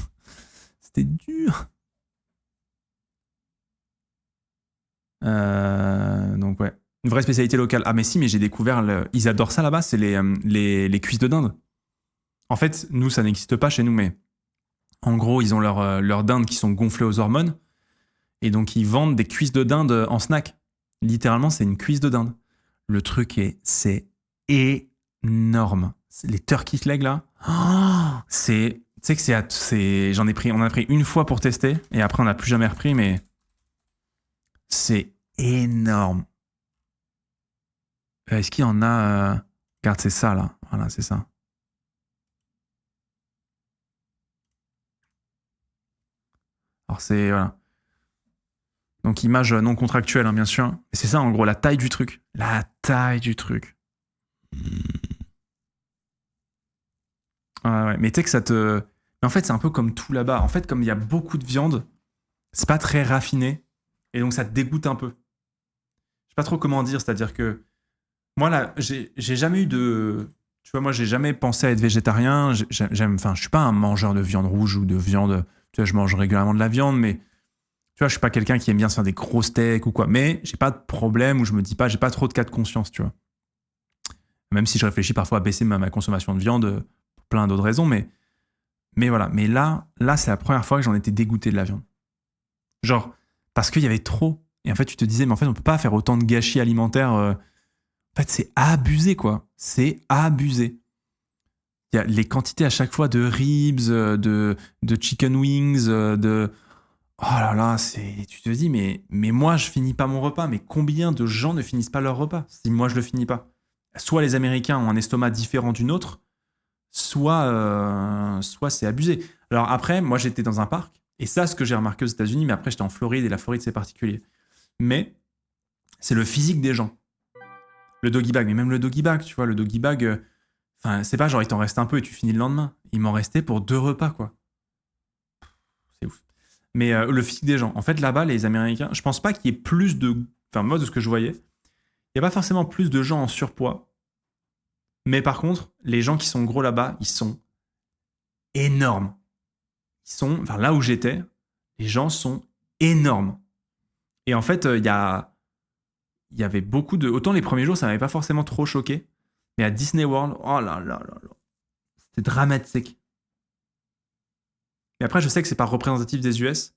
C'était dur. Donc ouais. Une vraie spécialité locale. Ah mais si, mais j'ai découvert... Ils adorent ça là-bas, c'est les cuisses de dinde. En fait, nous, ça n'existe pas chez nous, mais... En gros, ils ont leurs dindes qui sont gonflées aux hormones. Et donc, ils vendent des cuisses de dinde en snack. Littéralement, c'est une cuisse de dinde. Le truc c'est énorme. Les turkey legs, là. Oh, tu sais que on en a pris une fois pour tester. Et après, on n'a plus jamais repris, mais c'est énorme. Est-ce qu'il y en a... Regarde, c'est ça, là. Voilà, c'est ça. Alors c'est... Voilà. Donc image non contractuelle, hein, bien sûr. Et c'est ça, en gros, la taille du truc. La taille du truc. Ouais. Mais tu sais que ça te... Mais en fait, c'est un peu comme tout là-bas. En fait, comme il y a beaucoup de viande, c'est pas très raffiné. Et donc, ça te dégoûte un peu. Je sais pas trop comment dire. C'est-à-dire que... Moi, là, j'ai jamais eu de... Tu vois, moi, j'ai jamais pensé à être végétarien. Enfin, je suis pas un mangeur de viande rouge ou de viande... Tu vois, je mange régulièrement de la viande, mais tu vois, je suis pas quelqu'un qui aime bien se faire des gros steaks ou quoi. Mais j'ai pas de problème où je me dis pas, j'ai pas trop de cas de conscience, tu vois. Même si je réfléchis parfois à baisser ma consommation de viande pour plein d'autres raisons, mais voilà. Mais là, c'est la première fois que j'en étais dégoûté de la viande. Genre, parce qu'il y avait trop. Et en fait, tu te disais, mais en fait, on peut pas faire autant de gâchis alimentaires. En fait, c'est abusé, quoi. C'est abusé. Il y a les quantités à chaque fois de ribs, de chicken wings, de... Oh là là, tu te dis, mais moi, je finis pas mon repas. Mais combien de gens ne finissent pas leur repas si moi, je le finis pas? Soit les Américains ont un estomac différent d'une autre, soit c'est abusé. Alors après, moi, j'étais dans un parc. Et ça, ce que j'ai remarqué aux États-Unis, mais après, j'étais en Floride, et la Floride, c'est particulier. Mais c'est le physique des gens. Le doggy bag, mais même le doggy bag, tu vois, le doggy bag, c'est pas genre il t'en reste un peu et tu finis le lendemain. Il m'en restait pour 2 repas, quoi. C'est ouf. Mais le physique des gens. En fait, là-bas, les Américains, je pense pas qu'il y ait plus de... Enfin, moi, de ce que je voyais, il n'y a pas forcément plus de gens en surpoids. Mais par contre, les gens qui sont gros là-bas, ils sont énormes. Enfin, là où j'étais, les gens sont énormes. Et en fait, il y avait beaucoup de... Autant les premiers jours, ça m'avait pas forcément trop choqué. Mais à Disney World, oh là là là là. C'était dramatique. Et après, je sais que c'est pas représentatif des US.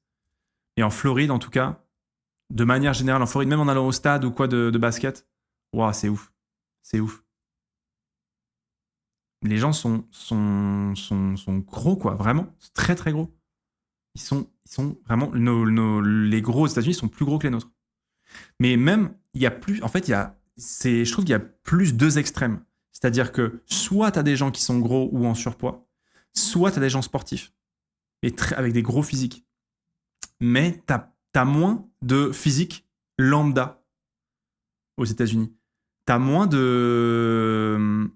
Et en Floride, en tout cas, de manière générale, en Floride, même en allant au stade ou quoi de basket, waouh, c'est ouf. C'est ouf. Les gens sont gros, quoi. Vraiment. C'est très, très gros. Ils sont vraiment... les gros aux États-Unis sont plus gros que les nôtres. Mais même, il y a plus... En fait, je trouve qu'il y a plus 2 extrêmes. C'est-à-dire que soit tu as des gens qui sont gros ou en surpoids, soit tu as des gens sportifs et avec des gros physiques. Mais tu as moins de physique lambda aux États-Unis. Tu as moins de...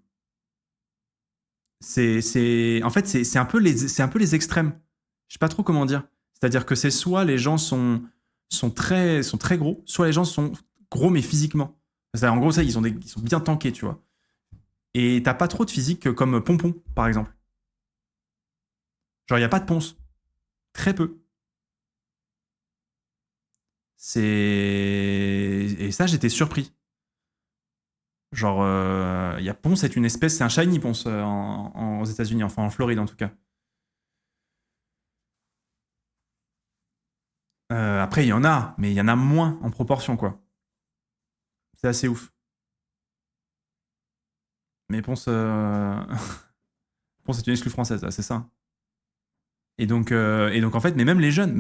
En fait, c'est un peu les extrêmes. Je sais pas trop comment dire. C'est-à-dire que c'est soit les gens sont très gros, soit les gens sont gros mais physiquement. En gros, ça, ils sont bien tankés, tu vois. Et t'as pas trop de physique comme Pompon, par exemple. Genre, il n'y a pas de ponce. Très peu. Et ça, j'étais surpris. Genre, Ponce, c'est une espèce, c'est un shiny ponce aux États-Unis, enfin en Floride en tout cas. Après, il y en a, mais il y en a moins en proportion, quoi. C'est assez ouf. Mais Ponce, Ponce, c'est une exclue française, c'est ça. Et donc, en fait, mais même les jeunes,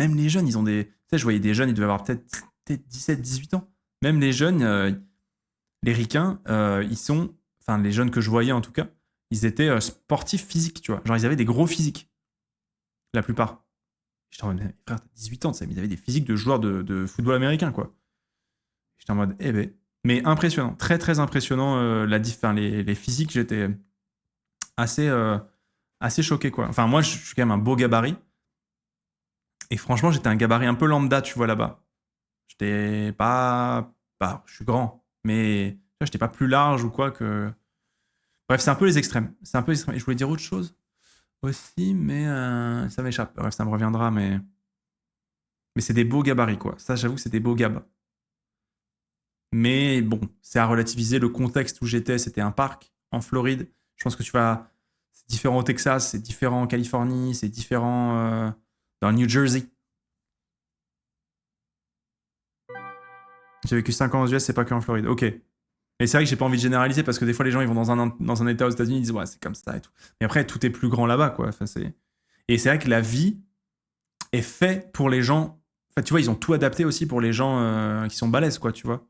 ils ont des... Tu sais, je voyais des jeunes, ils devaient avoir peut-être 17, 18 ans. Même les jeunes, les ricains, ils sont... Enfin, les jeunes que je voyais, en tout cas, ils étaient sportifs physiques, tu vois. Genre, ils avaient des gros physiques. La plupart. J'étais en mode, frère, t'as 18 ans, mais ils avaient des physiques de joueurs de football américain, quoi. J'étais en mode, eh ben... Mais impressionnant, très, très impressionnant, les physiques, j'étais assez choqué, quoi. Enfin, moi, je suis quand même un beau gabarit. Et franchement, j'étais un gabarit un peu lambda, tu vois, là-bas. J'étais pas... Bah, je suis grand, mais j'étais pas plus large ou quoi que... Bref, c'est un peu les extrêmes. C'est un peu les extrêmes. Et je voulais dire autre chose aussi, mais ça m'échappe. Bref, ça me reviendra, mais c'est des beaux gabarits, quoi. Ça, j'avoue que c'est des beaux gabs. Mais bon, c'est à relativiser. Le contexte où j'étais, c'était un parc en Floride. Je pense que tu vas... C'est différent au Texas, c'est différent en Californie, c'est différent dans le New Jersey. J'ai vécu 5 ans aux US, c'est pas que en Floride. Ok. Mais c'est vrai que j'ai pas envie de généraliser parce que des fois, les gens, ils vont dans un état aux États-Unis, ils disent, ouais, c'est comme ça et tout. Mais après, tout est plus grand là-bas, quoi. Enfin, et c'est vrai que la vie est faite pour les gens. Enfin, tu vois, ils ont tout adapté aussi pour les gens qui sont balèzes, quoi, tu vois.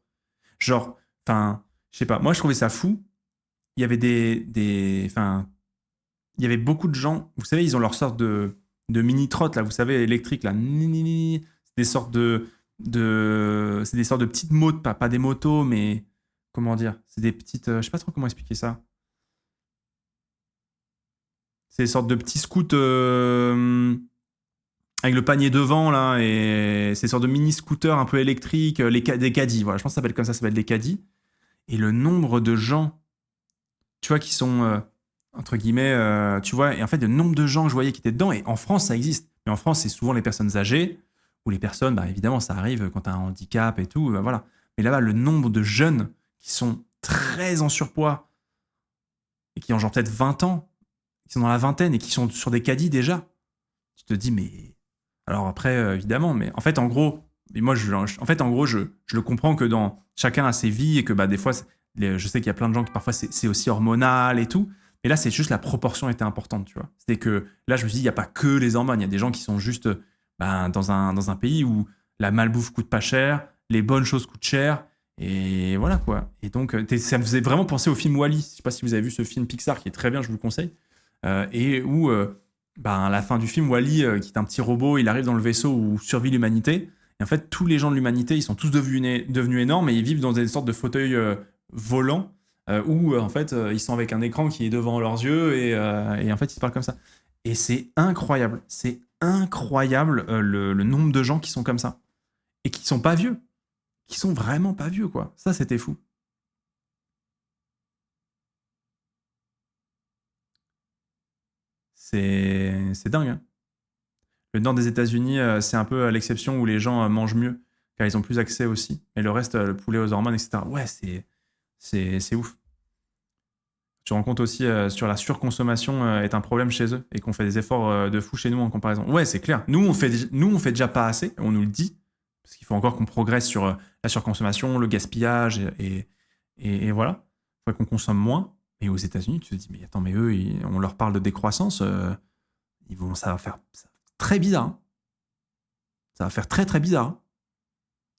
Genre, enfin, je sais pas. Moi, je trouvais ça fou. Il y avait il y avait beaucoup de gens, vous savez, ils ont leur sorte de mini-trotte, là, vous savez, électrique, là. C'est des sortes c'est des sortes de petites motos, pas des motos, mais comment dire, c'est des petites, je sais pas trop comment expliquer ça. C'est des sortes de petits scouts avec le panier devant, là, et c'est des sortes de mini-scooters un peu électriques, des caddies, voilà, je pense que ça s'appelle comme ça s'appelle des caddies. Et le nombre de gens, tu vois, qui sont, entre guillemets, tu vois, et en fait, le nombre de gens que je voyais qui étaient dedans, et en France, ça existe. Mais en France, c'est souvent les personnes âgées, ou les personnes, bah, évidemment, ça arrive quand tu as un handicap et tout, voilà. Mais là-bas, le nombre de jeunes qui sont très en surpoids et qui ont genre peut-être 20 ans, qui sont dans la vingtaine et qui sont sur des caddies déjà, tu te dis, mais Alors après, évidemment, mais en fait, en gros, je le comprends que chacun a ses vies et que des fois, je sais qu'il y a plein de gens qui parfois c'est aussi hormonal et tout. Mais là, c'est juste la proportion était importante, tu vois. C'était que là, je me suis dit, il n'y a pas que les hormones. Il y a des gens qui sont juste dans un pays où la malbouffe coûte pas cher, les bonnes choses coûtent cher. Et voilà quoi. Et donc, ça me faisait vraiment penser au film Wall-E. Je sais pas si vous avez vu ce film Pixar qui est très bien, je vous le conseille. Et où, à la fin du film, Wall-E, qui est un petit robot, il arrive dans le vaisseau où survit l'humanité. Et en fait, tous les gens de l'humanité, ils sont tous devenus énormes et ils vivent dans des sortes de fauteuils volants où, en fait, ils sont avec un écran qui est devant leurs yeux et en fait, ils se parlent comme ça. Et c'est incroyable. C'est incroyable le nombre de gens qui sont comme ça et qui sont pas vieux. Qui sont vraiment pas vieux, quoi. Ça, c'était fou. C'est dingue, hein. Le nord des États-Unis, c'est un peu l'exception où les gens mangent mieux, car ils ont plus accès aussi. Et le reste, le poulet aux hormones, etc. Ouais, c'est ouf. Tu rends compte aussi sur la surconsommation est un problème chez eux et qu'on fait des efforts de fou chez nous en comparaison. Ouais, c'est clair. Nous, on fait déjà pas assez, on nous le dit, parce qu'il faut encore qu'on progresse sur la surconsommation, le gaspillage et voilà. Il faudrait qu'on consomme moins. Et aux États-Unis, tu te dis, mais attends, mais eux, on leur parle de décroissance, ça va faire très bizarre. Hein. Ça va faire très très bizarre. Hein.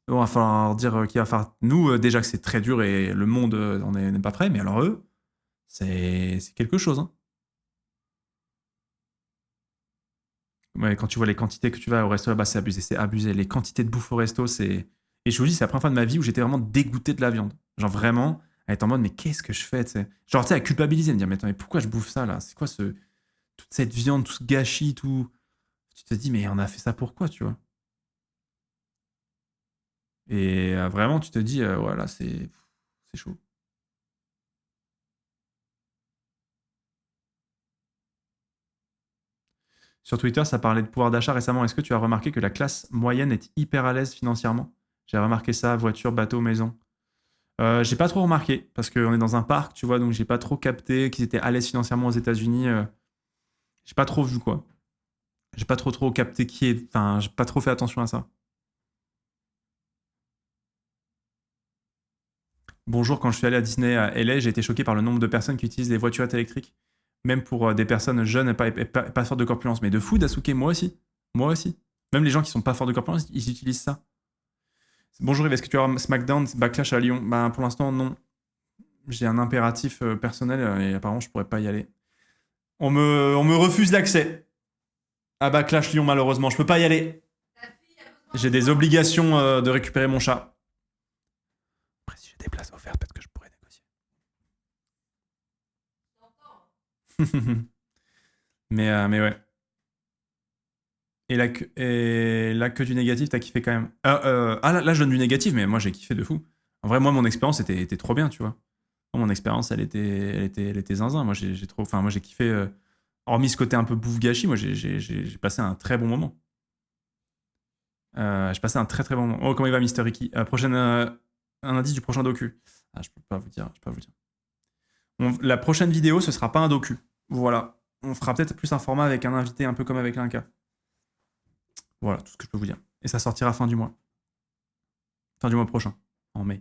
On va falloir dire qu'il va falloir. Nous, déjà que c'est très dur et le monde, on n'est pas prêt, mais alors eux, c'est quelque chose. Hein. Ouais, quand tu vois les quantités que tu vas au resto là-bas, c'est abusé. C'est abusé. Les quantités de bouffe au resto, c'est. Et je vous dis, c'est la première fois de ma vie où j'étais vraiment dégoûté de la viande. Genre vraiment, à être en mode, mais qu'est-ce que je fais, tu sais. Genre, tu sais, à culpabiliser, me dire, mais attends, mais pourquoi je bouffe ça là? C'est quoi toute cette viande, tout ce gâchis, tout. Tu te dis, mais on a fait ça pourquoi, tu vois? Et vraiment, tu te dis, voilà, c'est chaud. Sur Twitter, ça parlait de pouvoir d'achat récemment. Est-ce que tu as remarqué que la classe moyenne est hyper à l'aise financièrement? J'ai remarqué ça, voiture, bateau, maison. J'ai pas trop remarqué, parce qu'on est dans un parc, tu vois, donc j'ai pas trop capté qu'ils étaient à l'aise financièrement aux États-Unis. J'ai pas trop vu, quoi. J'ai pas trop capté qui est. Enfin, j'ai pas trop fait attention à ça. Bonjour, quand je suis allé à Disney à LA, j'ai été choqué par le nombre de personnes qui utilisent les voiturettes électriques, même pour des personnes jeunes et pas fortes de corpulence. Mais de fou, Dasuke, moi aussi. Moi aussi. Même les gens qui sont pas forts de corpulence, ils utilisent ça. Bonjour, Yves, est-ce que tu as SmackDown Backlash à Lyon? Ben, pour l'instant, non. J'ai un impératif personnel et apparemment, je pourrais pas y aller. On me refuse l'accès à Backlash Lyon, malheureusement. Je peux pas y aller. J'ai des obligations de récupérer mon chat. Après, si j'ai des places offertes, peut-être que je pourrais négocier. mais ouais. Et là que du négatif, t'as kiffé quand même. Là, je donne du négatif, mais moi, j'ai kiffé de fou. En vrai, moi, mon expérience était trop bien, tu vois. Moi, mon expérience, elle était zinzin. Moi, j'ai kiffé. Hormis ce côté un peu bouffe gâchis, moi, j'ai passé un très bon moment. J'ai passé un très très bon moment. Oh, comment il va, Mister Ricky? Un indice du prochain docu. Ah, je peux pas vous dire. La prochaine vidéo, ce sera pas un docu. Voilà. On fera peut-être plus un format avec un invité, un peu comme avec l'Inca. Voilà, tout ce que je peux vous dire. Et ça sortira fin du mois. Fin du mois prochain, en mai.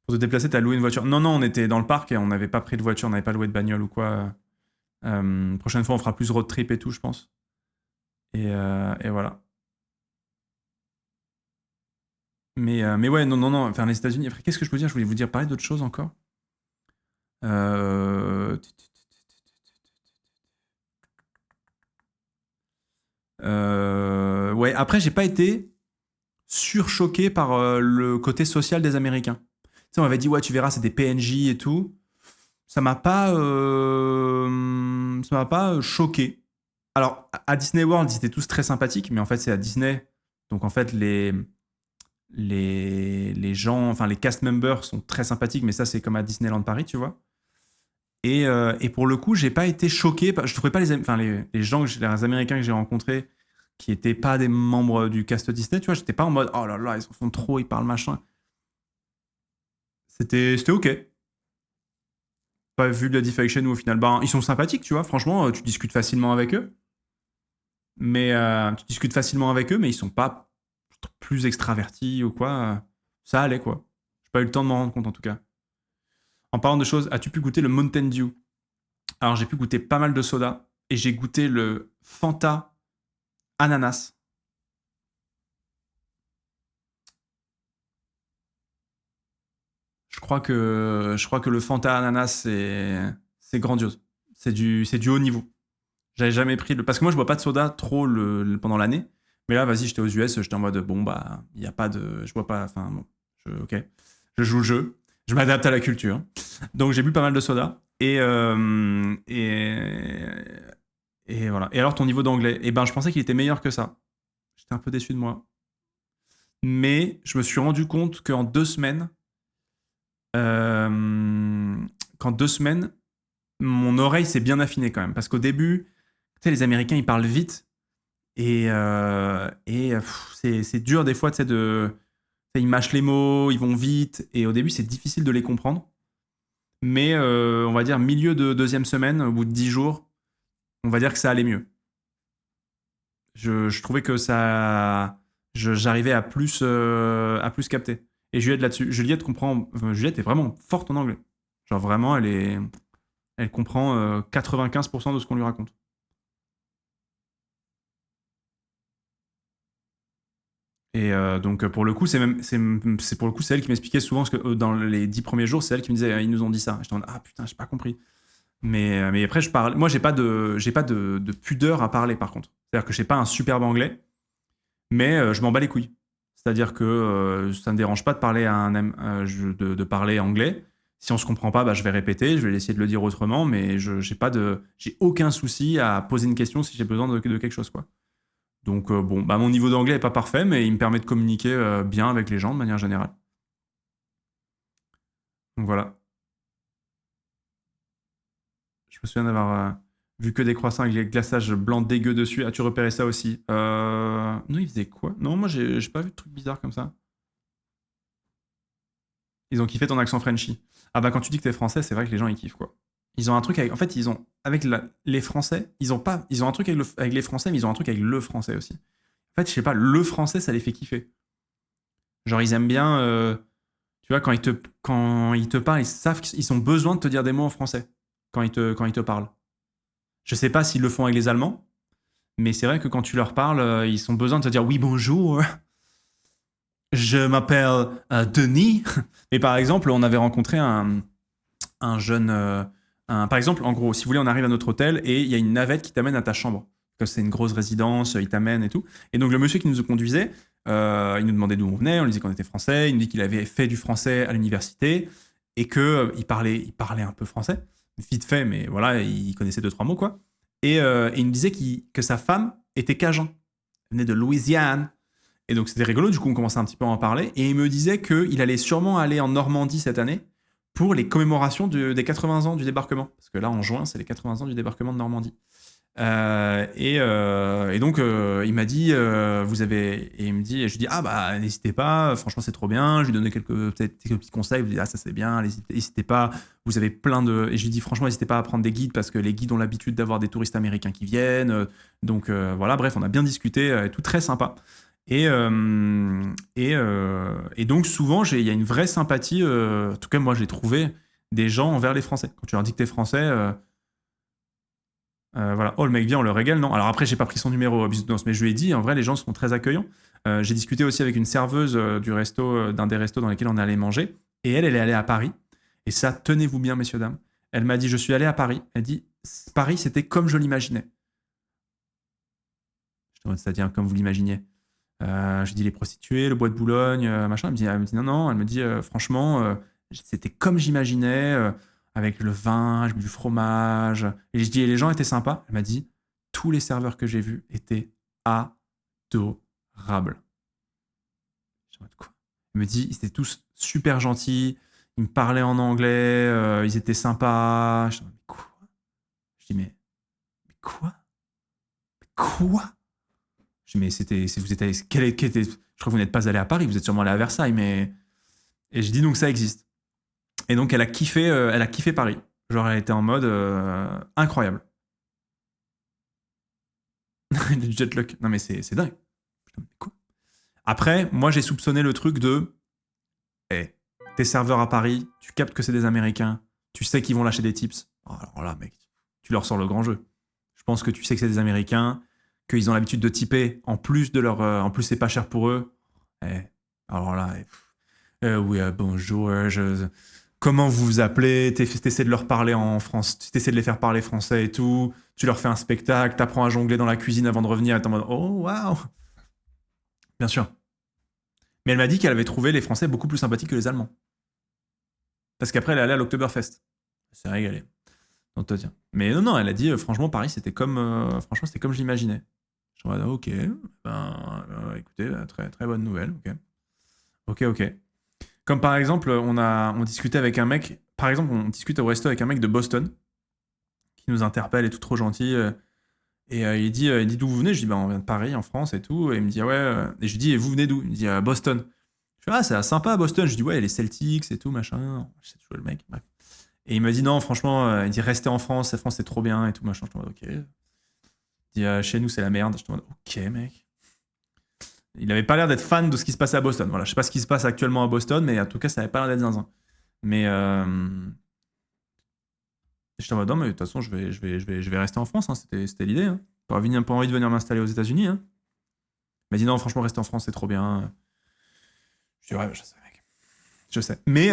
Pour te déplacer, t'as loué une voiture? Non, on était dans le parc et on n'avait pas pris de voiture, on n'avait pas loué de bagnole ou quoi. Prochaine fois, on fera plus road trip et tout, je pense. Et voilà. Mais ouais, non. Enfin, les États-Unis. Après, qu'est-ce que je peux dire? Je voulais vous dire, parler d'autre chose encore. Ouais, après, j'ai pas été surchoqué par le côté social des Américains. Tu sais, on m'avait dit, ouais, tu verras, c'est des PNJ et tout. Ça m'a pas choqué. Alors, à Disney World, ils étaient tous très sympathiques, mais en fait, c'est à Disney. Donc, en fait, les gens, enfin, les cast members sont très sympathiques, mais ça, c'est comme à Disneyland Paris, tu vois. Et pour le coup, j'ai pas été choqué. Je trouvais pas les gens, les Américains que j'ai rencontrés qui étaient pas des membres du cast Disney, tu vois, j'étais pas en mode, oh là là, ils en font trop, ils parlent machin. C'était ok. Pas vu de la Defection où au final, ils sont sympathiques, tu vois, franchement, tu discutes facilement avec eux. Mais tu discutes facilement avec eux, mais ils sont pas plus extravertis ou quoi. Ça allait, quoi. J'ai pas eu le temps de m'en rendre compte, en tout cas. En parlant de choses, as-tu pu goûter le Mountain Dew? Alors, j'ai pu goûter pas mal de sodas et j'ai goûté le Fanta ananas. Je crois que le Fanta ananas, c'est grandiose. C'est du haut niveau. J'avais jamais pris parce que moi, je bois pas de soda trop pendant l'année. Mais là, vas-y, j'étais aux US, j'étais en mode, bon, bah, il n'y a pas de. Je bois pas. Enfin, bon, ok. Je joue le jeu. Je m'adapte à la culture. Donc, j'ai bu pas mal de soda. Et voilà. Et alors, ton niveau d'anglais? Eh ben, je pensais qu'il était meilleur que ça. J'étais un peu déçu de moi. Mais je me suis rendu compte qu'en 2 semaines, mon oreille s'est bien affinée quand même. Parce qu'au début, tu sais, les Américains, ils parlent vite. Et c'est dur des fois, tu sais, ils mâchent les mots, ils vont vite. Et au début, c'est difficile de les comprendre. Mais on va dire milieu de 2e semaine, au bout de 10 jours, on va dire que ça allait mieux. Je trouvais que j'arrivais à plus capter. Et Juliette là-dessus, Juliette est vraiment forte en anglais. Genre vraiment, elle comprend 95% de ce qu'on lui raconte. Et donc pour le coup, c'est elle qui m'expliquait souvent parce que dans les 10 premiers jours, c'est elle qui me disait ils nous ont dit ça. J'étais en mode, ah putain, j'ai pas compris. Mais après je parle. Moi j'ai pas de pudeur à parler par contre. C'est-à-dire que j'ai pas un superbe anglais, mais je m'en bats les couilles. C'est-à-dire que ça me dérange pas de parler de parler anglais. Si on se comprend pas, bah, je vais répéter, je vais essayer de le dire autrement, mais j'ai aucun souci à poser une question si j'ai besoin de quelque chose, quoi. Donc bon, bah, mon niveau d'anglais est pas parfait, mais il me permet de communiquer bien avec les gens de manière générale. Donc voilà. Je me souviens d'avoir vu que des croissants avec les glaçages blancs dégueux dessus. As-tu repéré ça aussi? Non, ils faisaient quoi? Non, moi j'ai pas vu de trucs bizarres comme ça. Ils ont kiffé ton accent Frenchy. Ah bah quand tu dis que t'es français, c'est vrai que les gens ils kiffent, quoi. Ils ont un truc avec. En fait, ils ont. Avec les Français, ils ont pas. Ils ont un truc avec les Français, mais ils ont un truc avec le français aussi. En fait, je sais pas, le français, ça les fait kiffer. Genre, ils aiment bien. Tu vois, quand ils te parlent, ils savent qu'ils ont besoin de te dire des mots en français quand ils te parlent. Je sais pas s'ils le font avec les Allemands, mais c'est vrai que quand tu leur parles, ils ont besoin de te dire oui, bonjour, je m'appelle Denis. Et par exemple, on avait rencontré un jeune. Par exemple, en gros, si vous voulez, on arrive à notre hôtel et il y a une navette qui t'amène à ta chambre. Comme c'est une grosse résidence, il t'amène et tout. Et donc, le monsieur qui nous conduisait, il nous demandait d'où on venait, on lui disait qu'on était français, il nous dit qu'il avait fait du français à l'université et qu'il parlait un peu français, vite fait, mais voilà, il connaissait 2-3 mots, quoi. Et il nous disait que sa femme était cajun. Elle venait de Louisiane. Et donc, c'était rigolo, du coup, on commençait un petit peu à en parler. Et il me disait qu'il allait sûrement aller en Normandie cette année pour les commémorations des 80 ans du débarquement. Parce que là, en juin, c'est les 80 ans du débarquement de Normandie. Et donc, il m'a dit, vous avez. Et il me dit, et je lui dis, ah bah, n'hésitez pas, franchement, c'est trop bien. Je lui donnais quelques petits conseils. Je lui dis, ah, ça c'est bien, n'hésitez pas. Vous avez plein de. Et je lui dis, franchement, n'hésitez pas à prendre des guides parce que les guides ont l'habitude d'avoir des touristes américains qui viennent. Donc, voilà, bref, on a bien discuté, et tout très sympa. Et donc, souvent, il y a une vraie sympathie. En tout cas, moi, j'ai trouvé des gens envers les Français. Quand tu leur dis que t'es français. Voilà. Oh, le mec vient, on le régale, non? Alors après, j'ai pas pris son numéro, mais je lui ai dit, en vrai, les gens sont très accueillants. J'ai discuté aussi avec une serveuse du resto, d'un des restos dans lesquels on allait manger, et elle est allée à Paris. Et ça, tenez-vous bien, messieurs, dames. Elle m'a dit, je suis allé à Paris. Elle dit, Paris, c'était comme je l'imaginais. C'est-à-dire comme vous l'imaginiez. Je dis les prostituées, le bois de Boulogne, machin. Elle me dit non, non. Elle me dit franchement, c'était comme j'imaginais. Avec le vin, j'ai bu du fromage. Et je dis, et les gens étaient sympas. Elle m'a dit, tous les serveurs que j'ai vus étaient adorables. Je dis, quoi? Elle me dit, ils étaient tous super gentils. Ils me parlaient en anglais. Ils étaient sympas. Je dis, mais quoi? Je dis, mais quoi? Quoi? Je dis, mais vous êtes allé, je crois que vous n'êtes pas allé à Paris, vous êtes sûrement allé à Versailles, mais. Et je dis, donc ça existe. Et donc, elle a kiffé Paris. Genre, elle était en mode incroyable. Du jet luck. Non, mais c'est dingue. Putain, mais quoi? Après, moi, j'ai soupçonné le truc de... T'es serveur à Paris, tu captes que c'est des Américains, tu sais qu'ils vont lâcher des tips. Oh, alors là, mec, tu leur sors le grand jeu. Je pense que tu sais que c'est des Américains, qu'ils ont l'habitude de tiper, en plus c'est pas cher pour eux. Alors là, oui, bonjour, comment vous vous appelez? T'essaies de leur parler en France, t'essaies de les faire parler français et tout, tu leur fais un spectacle, t'apprends à jongler dans la cuisine avant de revenir et t'es en mode, oh, waouh! Bien sûr. Mais elle m'a dit qu'elle avait trouvé les Français beaucoup plus sympathiques que les Allemands. Parce qu'après, elle est allée à l'Oktoberfest. C'est régalé. Donc, tiens. Mais non, elle a dit, franchement, Paris, c'était comme je l'imaginais. Je me dis, ok, écoutez, très, très bonne nouvelle. Ok. Comme par exemple, on discutait avec un mec, par exemple, on discute au resto avec un mec de Boston, qui nous interpelle et tout trop gentil. Et il dit d'où vous venez? Je dis, on vient de Paris, en France et tout. Et il me dit, ouais. Et je lui dis, et vous venez d'où? Il me dit, Boston. Je dis, c'est sympa Boston. Je dis, ouais, les Celtics et tout, machin. Je sais toujours le mec. Bref. Et il m'a dit, non, franchement, il dit, restez en France, la France c'est trop bien et tout, machin. Je me dis, ok. Il dit, chez nous c'est la merde. Je me dis, ok, mec. Il avait pas l'air d'être fan de ce qui se passait à Boston. Voilà, je sais pas ce qui se passe actuellement à Boston, mais en tout cas, ça avait pas l'air d'être zinzin. Mais j'étais en mode, non, mais de toute façon, je vais rester en France. Hein. C'était l'idée. Hein. Pas envie de venir m'installer aux États-Unis. Hein. Il m'a dit, non, franchement, rester en France, c'est trop bien. Je dis, ouais, je sais, mec. Je sais. Mais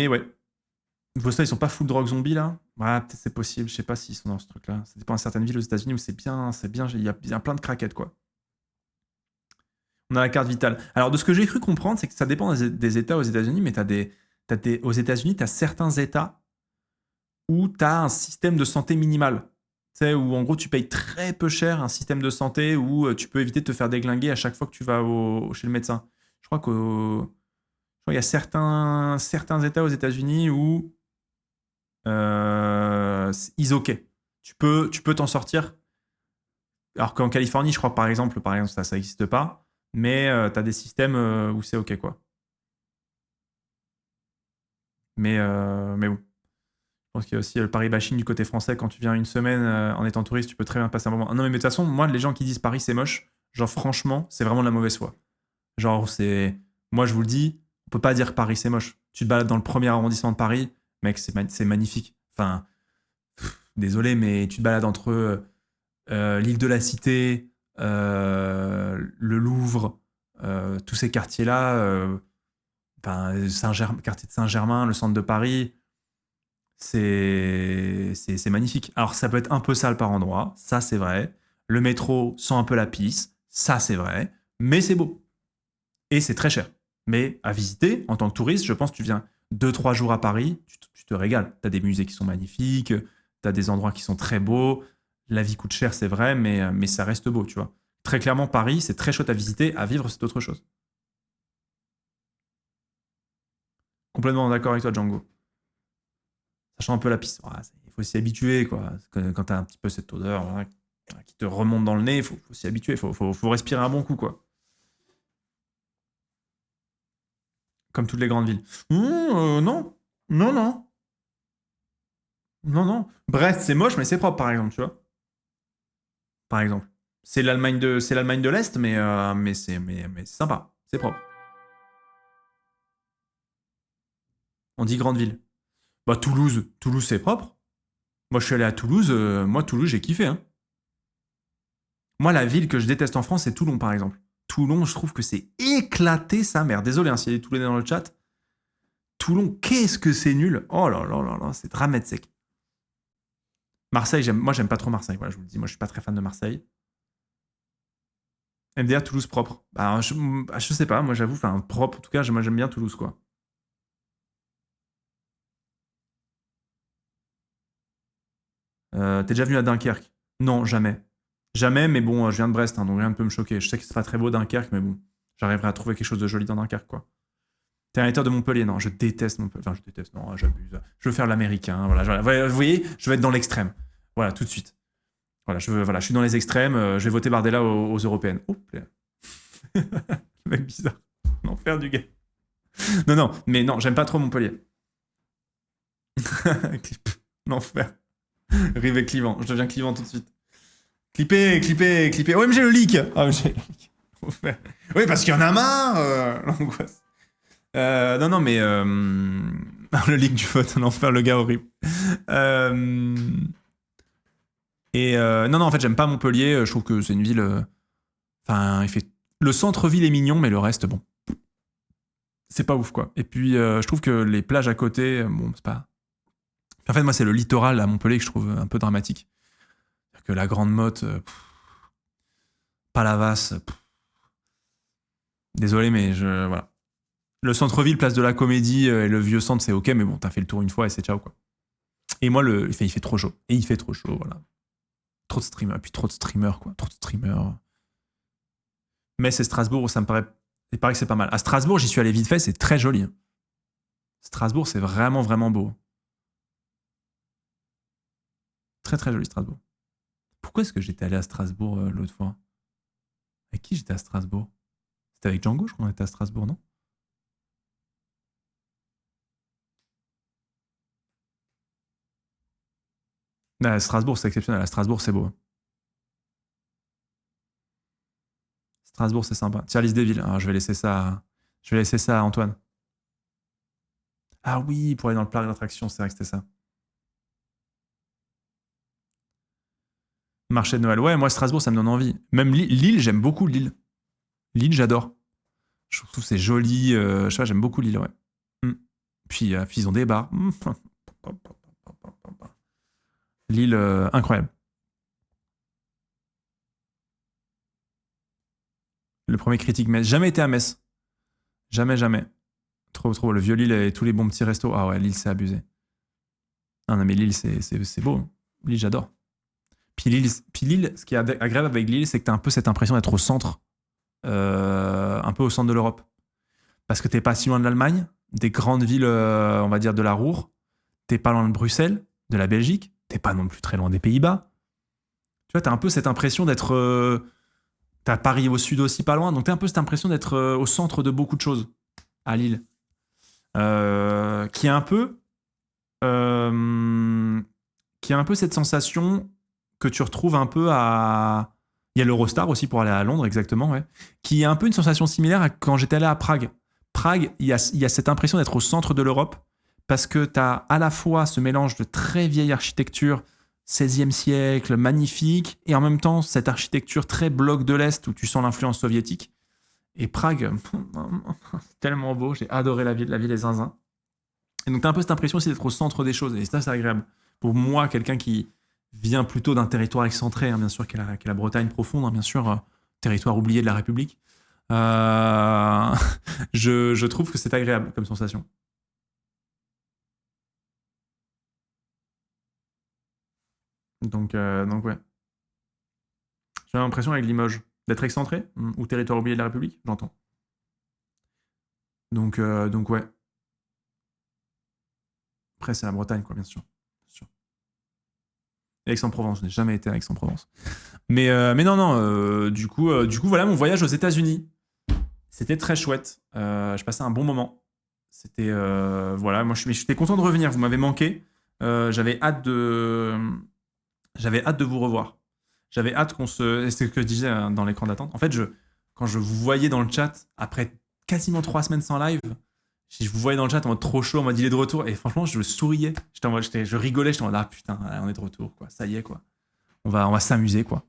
ouais. Boston, ils sont pas full drogue zombie, là? Ouais, peut-être c'est possible. Je sais pas s'ils sont dans ce truc-là. Ça dépend de certaines villes aux États-Unis où c'est bien. Il y a plein de craquettes, quoi. On a la carte vitale. Alors, de ce que j'ai cru comprendre, c'est que ça dépend des États aux États-Unis, mais aux États-Unis, tu as certains États où tu as un système de santé minimal. Tu sais, où en gros, tu payes très peu cher un système de santé où tu peux éviter de te faire déglinguer à chaque fois que tu vas chez le médecin. Je crois qu'il y a certains États aux États-Unis où c'est ok. Tu peux t'en sortir. Alors qu'en Californie, je crois par exemple ça n'existe pas. Mais tu as des systèmes où c'est ok, quoi. Mais bon. Je pense qu'il y a aussi le Paris bashing du côté français. Quand tu viens une semaine en étant touriste, tu peux très bien passer un moment. Non, mais de toute façon, moi, les gens qui disent Paris, c'est moche, genre, franchement, c'est vraiment de la mauvaise foi. Genre, moi, je vous le dis, on peut pas dire Paris, c'est moche. Tu te balades dans le premier arrondissement de Paris, mec, c'est magnifique. Enfin, désolé, mais tu te balades entre l'île de la Cité, le Louvre, tous ces quartiers-là, quartier de Saint-Germain, le centre de Paris, c'est magnifique. Alors, ça peut être un peu sale par endroit, ça c'est vrai. Le métro sent un peu la pisse, ça c'est vrai. Mais c'est beau. Et c'est très cher. Mais à visiter, en tant que touriste, je pense que tu viens 2-3 jours à Paris, tu te régales. Tu as des musées qui sont magnifiques, tu as des endroits qui sont très beaux. La vie coûte cher, c'est vrai, mais ça reste beau, tu vois. Très clairement, Paris, c'est très chouette à visiter. À vivre, c'est autre chose. Complètement d'accord avec toi, Django. Ça change un peu la piste. Il faut s'y habituer, quoi. Quand tu as un petit peu cette odeur qui te remonte dans le nez, il faut s'y habituer. Il faut respirer un bon coup, quoi. Comme toutes les grandes villes. Non. Brest, c'est moche, mais c'est propre, par exemple, tu vois. Par exemple. C'est l'Allemagne de l'Est, mais c'est sympa. C'est propre. On dit grande ville. Bah, Toulouse, c'est propre. Moi, je suis allé à Toulouse. Toulouse, j'ai kiffé. Hein. Moi, la ville que je déteste en France, c'est Toulon, par exemple. Toulon, je trouve que c'est éclaté sa mère. Désolé s'il y a des Toulonnais dans le chat. Toulon, qu'est-ce que c'est nul. Oh là là là là, c'est dramètre sec. Marseille, j'aime pas trop Marseille. Voilà, je vous le dis, moi, je suis pas très fan de Marseille. MDR, Toulouse propre. Bah, je sais pas, moi, j'avoue, propre, en tout cas, moi, j'aime bien Toulouse, quoi. T'es déjà venu à Dunkerque? Non, jamais. Jamais, mais bon, je viens de Brest, hein, donc rien ne peut me choquer. Je sais que c'est pas très beau Dunkerque, mais bon, j'arriverai à trouver quelque chose de joli dans Dunkerque, quoi. T'es un hater de Montpellier? Non, je déteste Montpellier. Enfin, je déteste, non, j'abuse. Je veux faire l'américain, voilà. Vous voyez, je vais être dans l'extrême. Voilà, tout de suite. Voilà, je suis dans les extrêmes, je vais voter Bardella aux européennes. Oh, le mec bizarre. L'enfer du gars. Non, mais non, j'aime pas trop Montpellier. L'enfer. Rive et Clivant, je deviens Clivant tout de suite. Clippez. OMG le leak. Oui, parce qu'il y en a marre. L'angoisse. Non, mais le leak du vote en enfer, le gars horrible. Non, en fait, j'aime pas Montpellier. Je trouve que c'est une ville. Enfin, le centre-ville est mignon, mais le reste, bon, c'est pas ouf, quoi. Et puis, je trouve que les plages à côté, bon, c'est pas. En fait, moi, c'est le littoral à Montpellier que je trouve un peu dramatique. C'est-à-dire que la Grande Motte, Palavas, désolé, mais voilà. Le centre-ville, place de la Comédie et le vieux centre, c'est ok, mais bon, t'as fait le tour une fois et c'est ciao, quoi. Et moi, il fait trop chaud. Et il fait trop chaud, voilà. Trop de streamers, et puis trop de streamers, quoi. Trop de streamers. Mais c'est Strasbourg, ça me paraît. Il paraît que c'est pas mal. À Strasbourg, j'y suis allé vite fait, c'est très joli. Strasbourg, c'est vraiment, vraiment beau. Très, très joli, Strasbourg. Pourquoi est-ce que j'étais allé à Strasbourg l'autre fois? Avec qui j'étais à Strasbourg? C'était avec Django, je crois qu'on était à Strasbourg, non? À Strasbourg, c'est exceptionnel. À Strasbourg, c'est beau. Strasbourg, c'est sympa. Tierlis des villes. Alors, je vais laisser ça à Antoine. Ah oui, pour aller dans le parc d'attractions, c'est vrai que c'était ça. Marché de Noël. Ouais, moi, Strasbourg, ça me donne envie. Même Lille, j'aime beaucoup Lille. Lille, j'adore. Je trouve que c'est joli. Je sais pas, j'aime beaucoup Lille, ouais. Puis ils ont des bars. Lille, incroyable. Le premier critique Metz. Jamais été à Metz. Jamais. Trop. Le vieux Lille et tous les bons petits restos. Ah ouais, Lille, c'est abusé. Ah non, mais Lille, c'est beau. Lille, j'adore. Puis Lille, ce qui est agréable avec Lille, c'est que t'as un peu cette impression d'être au centre. Un peu au centre de l'Europe. Parce que t'es pas si loin de l'Allemagne, des grandes villes, on va dire, de la Ruhr. T'es pas loin de Bruxelles, de la Belgique. T'es pas non plus très loin des Pays-Bas. Tu vois, t'as un peu cette impression d'être... T'as Paris au sud aussi pas loin, donc t'as un peu cette impression d'être au centre de beaucoup de choses à Lille. Qui a un peu cette sensation que tu retrouves un peu à... Il y a l'Eurostar aussi pour aller à Londres, exactement, ouais. Qui est un peu une sensation similaire à quand j'étais allé à Prague. Prague, il y a cette impression d'être au centre de l'Europe parce que t'as à la fois ce mélange de très vieille architecture 16e siècle, magnifique, et en même temps, cette architecture très bloc de l'Est où tu sens l'influence soviétique. Et Prague, c'est tellement beau, j'ai adoré la ville des zinzins. Et donc, t'as un peu cette impression aussi d'être au centre des choses, et ça, c'est agréable. Pour moi, quelqu'un qui vient plutôt d'un territoire excentré, bien sûr, qui est la Bretagne profonde, bien sûr, territoire oublié de la République, je trouve que c'est agréable comme sensation. Donc ouais. J'ai l'impression avec Limoges d'être excentré ou territoire oublié de la République, j'entends. Donc ouais. Après, c'est la Bretagne, quoi, bien sûr. Et Aix-en-Provence, je n'ai jamais été à Aix-en-Provence. Mais non, du coup, voilà mon voyage aux États-Unis. C'était très chouette. Je passais un bon moment. C'était voilà, moi j'étais content de revenir. Vous m'avez manqué. J'avais hâte de vous revoir. J'avais hâte qu'on se... C'est ce que je disais dans l'écran d'attente. En fait, quand je vous voyais dans le chat, après quasiment 3 semaines sans live, je vous voyais dans le chat en mode trop chaud, en mode il est de retour. Et franchement, je souriais. Je rigolais, j'étais en mode ah putain, on est de retour, quoi. Ça y est, quoi. On va s'amuser, quoi.